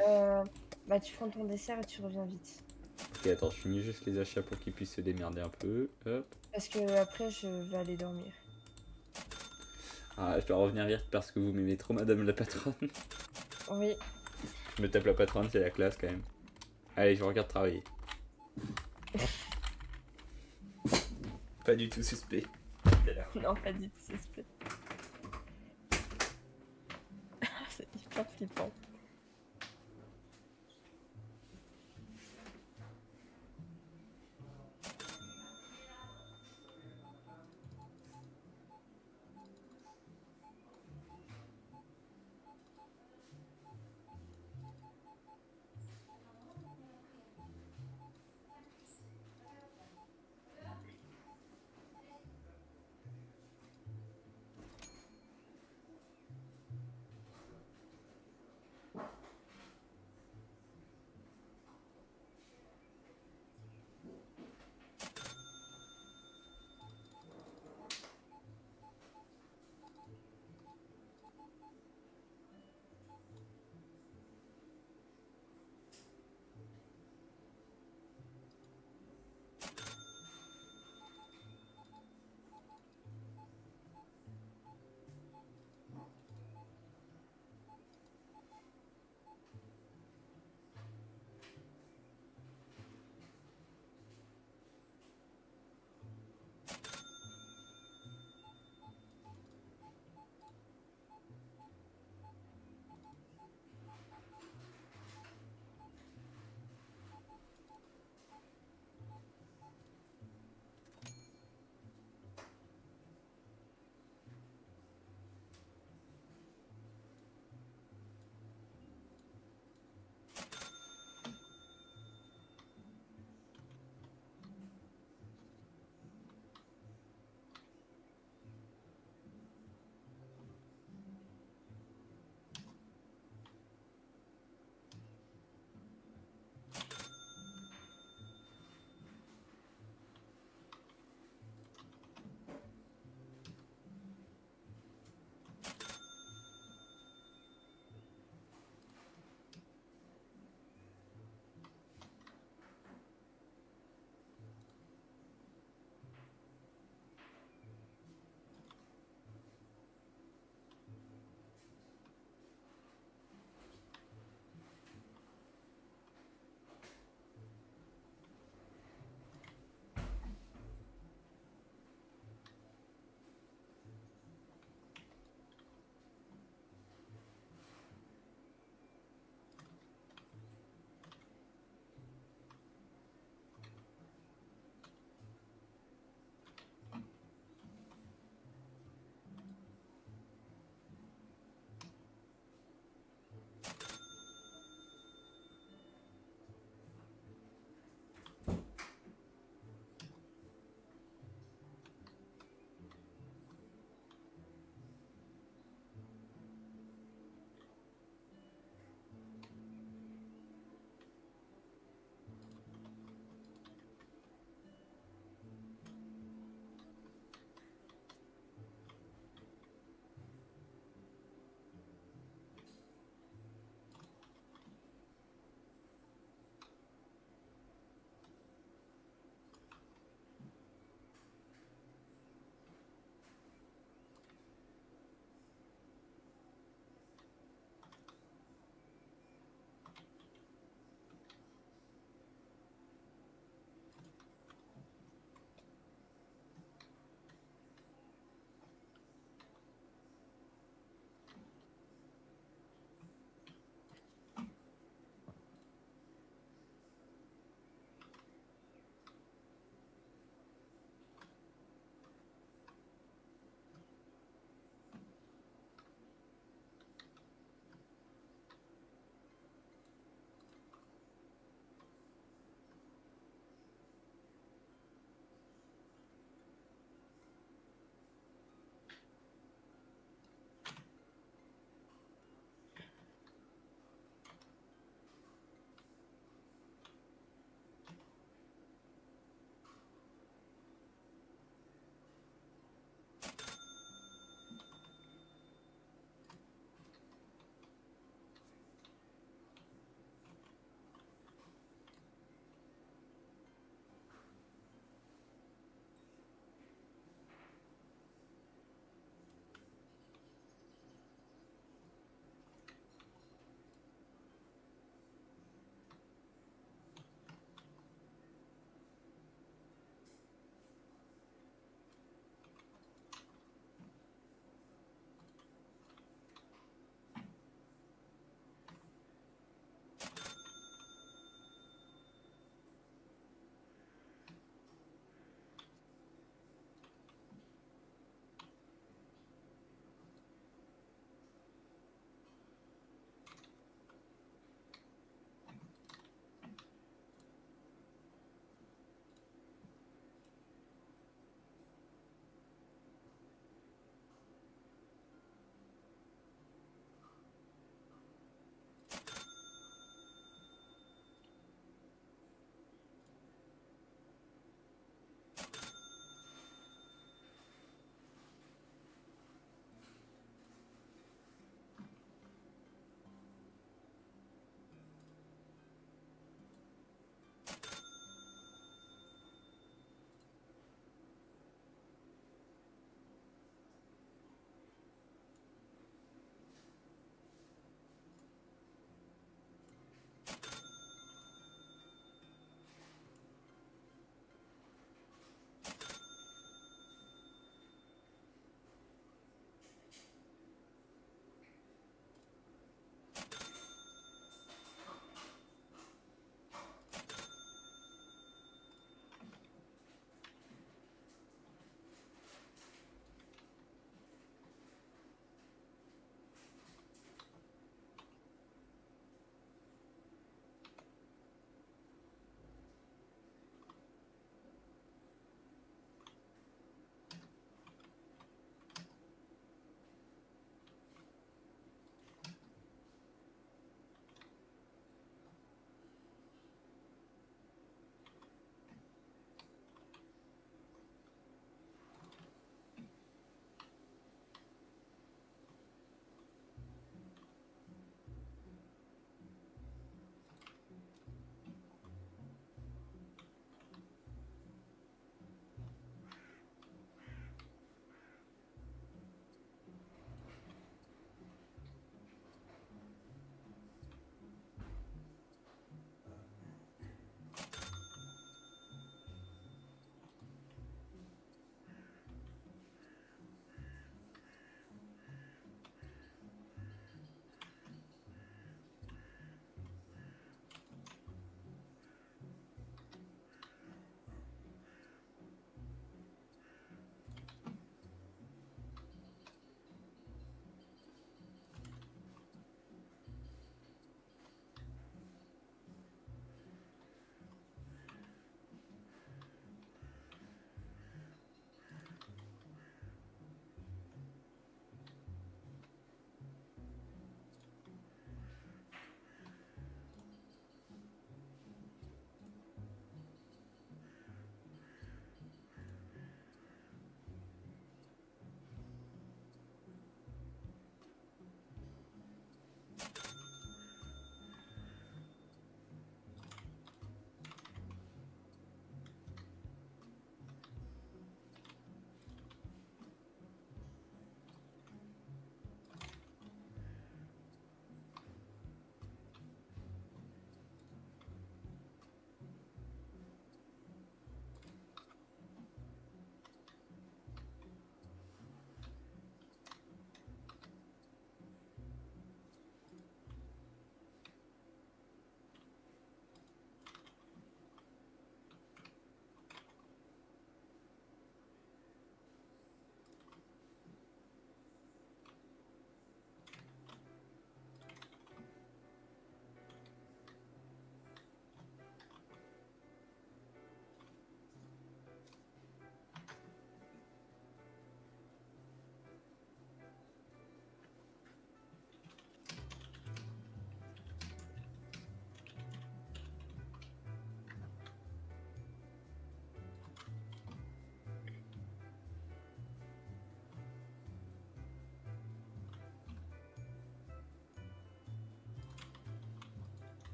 Bah, tu prends ton dessert et tu reviens vite. Ok, attends, je finis juste les achats pour qu'ils puissent se démerder un peu. Hop. Parce que après, je vais aller dormir. Ah, je dois revenir vite parce que vous m'aimez trop, madame la patronne. Oui. Je me tape la patronne, c'est la classe quand même. Allez, je vous regarde travailler. Pas du tout suspect. Non, pas du tout, c'est split. C'est hyper flippant.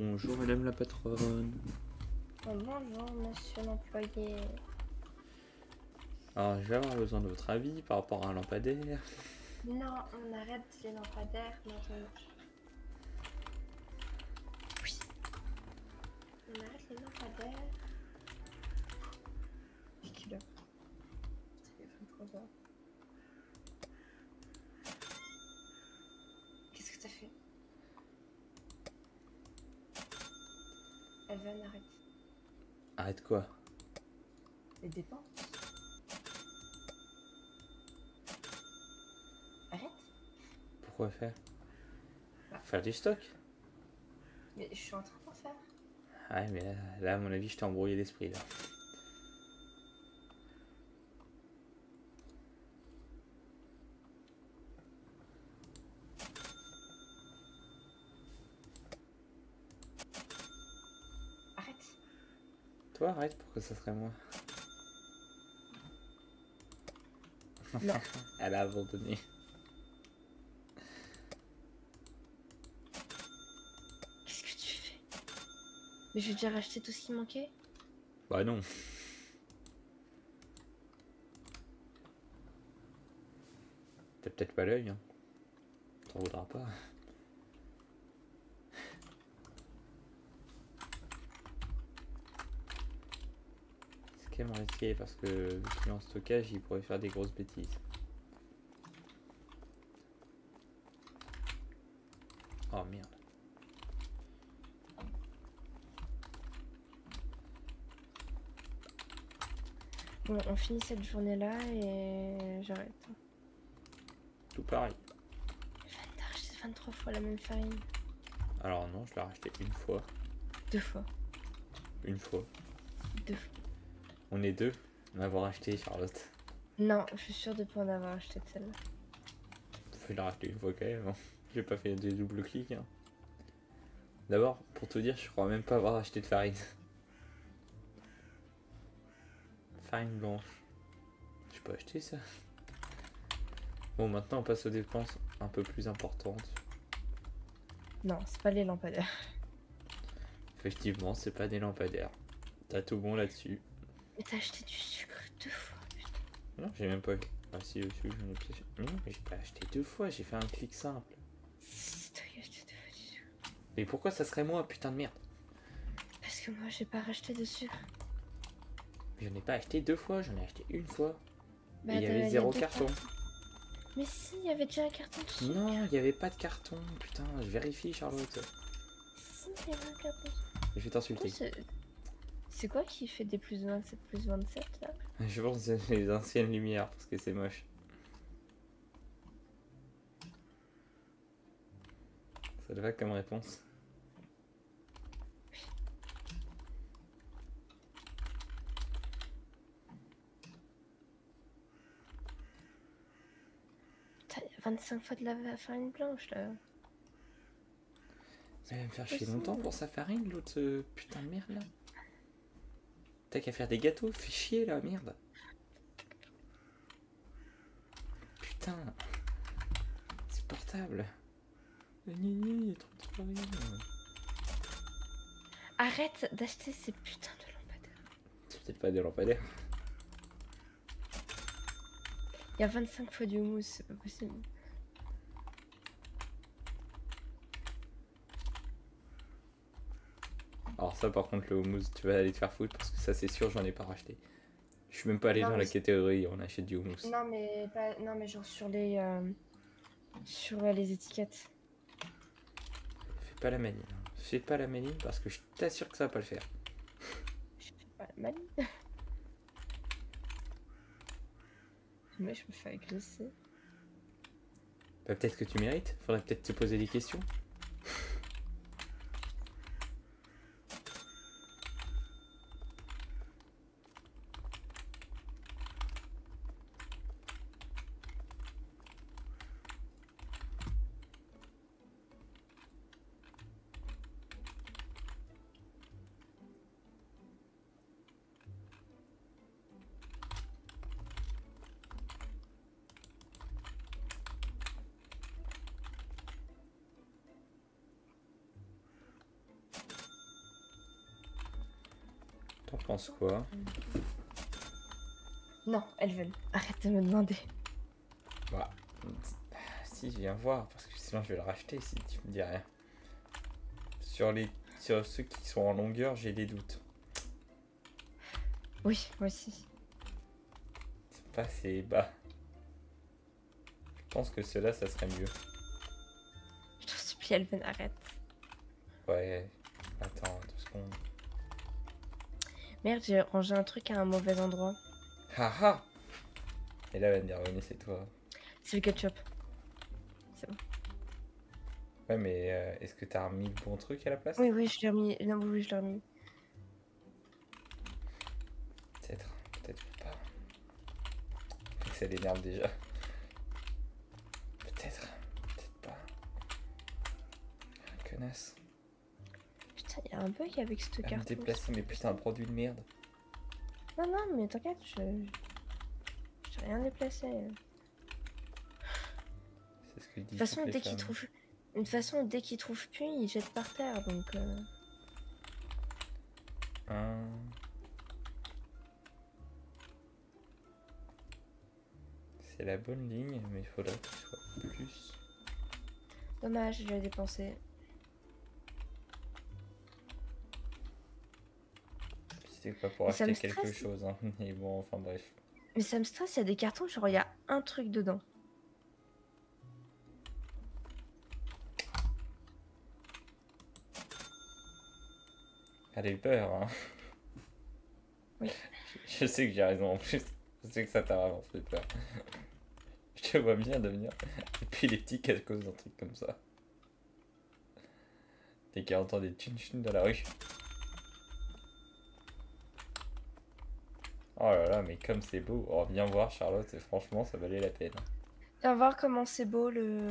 Bonjour madame la patronne. Oh, bonjour, monsieur l'employé. Alors je vais avoir besoin de votre avis par rapport à un lampadaire. Non, on arrête les lampadaires maintenant. Oui. On arrête les lampadaires. Quelle heure? Téléphone 3 heures. Qu'est-ce que t'as fait? Elvan, arrête. Arrête quoi? Les dépenses. Arrête. Pourquoi faire? Bah. Faire du stock? Mais je suis en train d'en faire. Ouais mais là à mon avis je t'ai embrouillé l'esprit là. Arrête. Toi arrête, pourquoi ça serait moi? Non. Elle a abandonné. Qu'est-ce que tu fais? Mais j'ai déjà racheté tout ce qui manquait. Bah non. T'as peut-être pas l'œil, hein. T'en voudras pas. C'est quand même risqué parce que vu qu'il est en stockage, il pourrait faire des grosses bêtises. Oh merde. Bon, on finit cette journée-là et j'arrête. Tout pareil. T'as racheté 23 fois la même farine. Alors non, je l'ai racheté une fois. 2 fois. Une fois. 2 fois. On est deux à avoir acheté, Charlotte. Non, je suis sûre de pas en avoir acheté de celle-là. Je l'ai racheté une fois quand même. Hein. J'ai pas fait des doubles clics. Hein. D'abord, pour te dire, je crois même pas avoir acheté de farine. Farine blanche. J'ai pas acheté ça. Bon, maintenant on passe aux dépenses un peu plus importantes. Non, c'est pas les lampadaires. Effectivement, c'est pas des lampadaires. T'as tout bon là-dessus. Mais t'as acheté du sucre 2 fois, putain. Non, j'ai même pas. Ah si, dessus, j'en ai peut-être. Non, mais j'ai pas acheté 2 fois, j'ai fait un clic simple. Si, t'as acheté 2 fois du sucre. Mais pourquoi ça serait moi, putain de merde? Parce que moi, j'ai pas racheté de sucre. Je n'ai pas acheté 2 fois, j'en ai acheté une fois. Bah, Et il y avait 0 carton. Mais si, il y avait déjà un carton dessus. Non, il y avait pas de carton. Putain, je vérifie, Charlotte. Si, il y avait un carton. Je vais t'insulter. C'est quoi qui fait des plus 27, plus 27 là? Je pense que c'est les anciennes lumières parce que c'est moche. Ça te va comme réponse? Putain, il y a 25 fois de la farine blanche là. Ça va me faire chier longtemps pour sa farine, l'autre putain de merde là. T'as qu'à faire des gâteaux, fais chier là, merde. Putain. C'est portable. Il y a trop de farine. Arrête d'acheter ces putains de lampadaires. C'est peut-être pas des lampadaires. Il y a 25 fois du houmous, c'est pas possible. Alors ça par contre le houmous tu vas aller te faire foutre parce que ça c'est sûr j'en ai pas racheté. Je suis même pas allé Non, dans mais la catégorie on achète du houmous. Non mais pas... non mais genre sur les étiquettes. Fais pas la manie. Hein. Fais pas la manie parce que je t'assure que ça va pas le faire. Je fais pas la manie. Mais je me fais agresser. Bah, peut-être que tu mérites. Faudrait peut-être te poser des questions. Tu penses quoi? Non, Elven, arrête de me demander. Bah, si, viens voir, parce que sinon je vais le racheter si tu me dis rien. Sur ceux qui sont en longueur, j'ai des doutes. Oui, moi aussi. C'est pas assez bas. Je pense que ceux-là, ça serait mieux. Je t'en supplie, Elven, arrête. Ouais. Attends, 2 secondes. Merde, j'ai rangé un truc à un mauvais endroit. Haha. Et là, elle va me dire, René, c'est toi. C'est le ketchup. C'est bon. Ouais, mais est-ce que t'as remis le bon truc à la place? Oui, oui, je l'ai remis. Non, oui, je l'ai remis. Peut-être pas. Ça l'énerve déjà. Peut-être pas. Connasse. Putain, il y a un bug avec ce À me carton. déplacer, mais putain, un produit de merde. Non, non, mais t'inquiète, j'ai rien déplacé. C'est ce que dit De toute façon, toutes les dès qu'il femmes. trouve... De toute façon, dès qu'il trouve plus, il jette par terre, donc... C'est la bonne ligne, mais il faudrait qu'il soit plus. Dommage, je l'ai dépensé. C'était pas pour Mais ça acheter me quelque stresse. chose, hein. Mais bon, enfin bref. Mais ça me stresse, il y a des cartons, genre il y a un truc dedans. Elle a eu peur, hein. Oui. Je sais que j'ai raison en plus. Je sais que ça t'a vraiment fait peur. Je te vois bien devenir épileptique à cause d'un truc comme ça. Dès qu'elle entend des tchun dans la rue. Oh là là, mais comme c'est beau. Oh, viens voir Charlotte, et franchement, ça valait la peine. Viens voir comment c'est beau le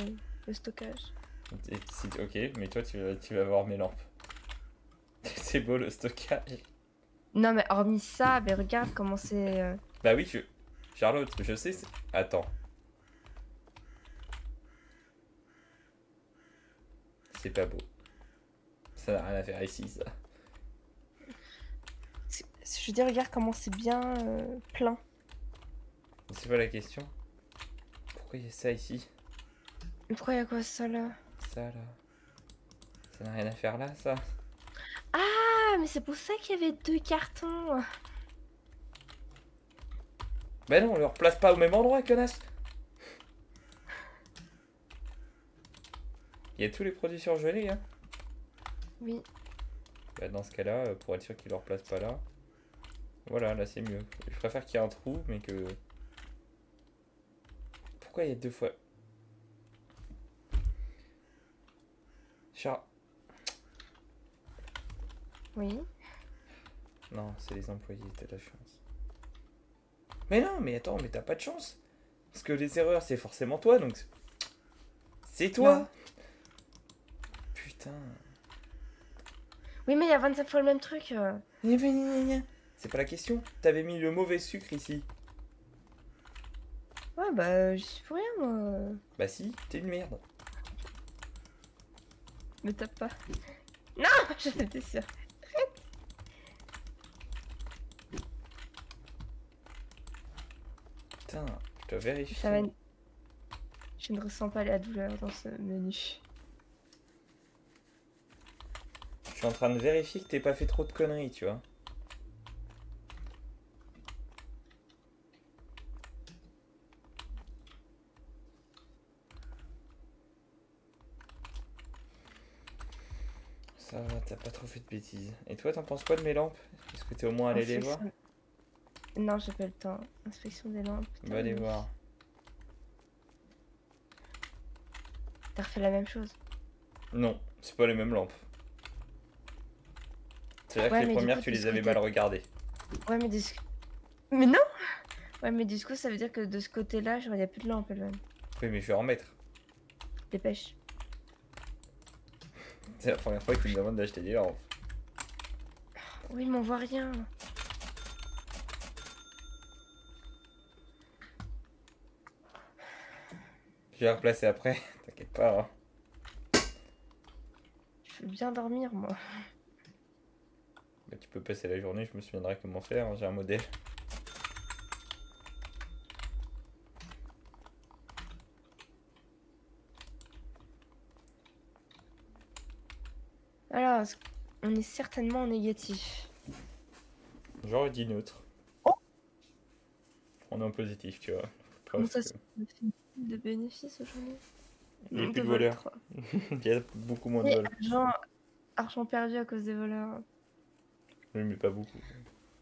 stockage. Ok, mais toi, tu vas voir mes lampes. C'est beau le stockage. Non mais hormis ça, mais regarde comment c'est... Bah oui, Charlotte, je sais. Attends. C'est pas beau. Ça n'a rien à faire ici, ça. Je veux dire, regarde comment c'est bien plein. C'est pas la question. Pourquoi il y a ça ici? Mais pourquoi il y a quoi ça là? Ça là. Ça n'a rien à faire là, ça. Ah, mais c'est pour ça qu'il y avait 2 cartons. Bah non, on le replace pas au même endroit, connasse. Il y a tous les produits surgelés, hein. Oui. Bah dans ce cas-là, pour être sûr qu'il le replace pas là. Voilà, là c'est mieux. Je préfère qu'il y ait un trou, mais que... Pourquoi il y a 2 fois... Char... Oui. Non, c'est les employés, t'as de la chance. Mais non, mais attends, mais t'as pas de chance. Parce que les erreurs, c'est forcément toi, donc... C'est toi. Non. Putain. Oui, mais il y a 25 fois le même truc. C'est pas la question. T'avais mis le mauvais sucre ici. Ouais, bah, je suis pour rien, moi. Bah si, t'es une merde. Me tape pas. Non, j'étais sûre. Putain, je dois vérifier. Ça va... Je ne ressens pas la douleur dans ce menu. Je suis en train de vérifier que t'aies pas fait trop de conneries, tu vois. Ça va, t'as pas trop fait de bêtises. Et toi, t'en penses quoi de mes lampes? Est-ce que t'es au moins allé les voir? Non, j'ai pas le temps. Inspection des lampes. Va aller voir. T'as refait la même chose? Non, c'est pas les mêmes lampes. C'est-à-dire Ouais, que les mais du premières, coup, tu de les ce avais côté- mal regardées. Ouais, mais Mais non! Ouais, mais du coup, ça veut dire que de ce côté-là, genre, y a plus de lampe, Elvan. Oui, mais je vais en remettre. Dépêche. C'est la première fois qu'il me demande d'acheter des lampes. Oui, mais on voit rien. Je vais les replacer après, t'inquiète pas. Hein. Je veux bien dormir, moi. Mais tu peux passer la journée, je me souviendrai comment faire, hein, j'ai un modèle. Alors, on est certainement en négatif. J'aurais dit neutre. Oh. On est en positif, tu vois. Comment Preuve ça se que- fait de bénéfices aujourd'hui? Il n'y a De plus de vol voleurs. 3. Il y a beaucoup moins de Et vols. argent perdu à cause des voleurs. Oui, mais pas beaucoup.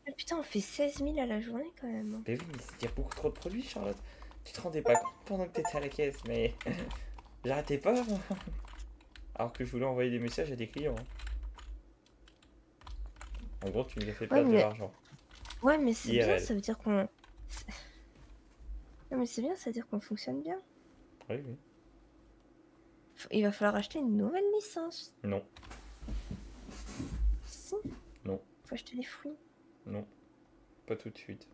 Ah, putain, on fait 16 000 à la journée quand même. Mais oui, mais il y a beaucoup trop de produits, Charlotte. Tu te rendais pas compte pendant que t'étais à la caisse, mais j'arrêtais pas, moi. Alors que je voulais envoyer des messages à des clients. En gros, tu nous as fait perdre de l'argent. Ouais, mais c'est bien, IRL. ça veut dire qu'on... Non, mais c'est bien, ça veut dire qu'on fonctionne bien. Oui, oui. Il va falloir acheter une nouvelle licence. Non, Si. non, Faut acheter les fruits. non. Pas tout de suite.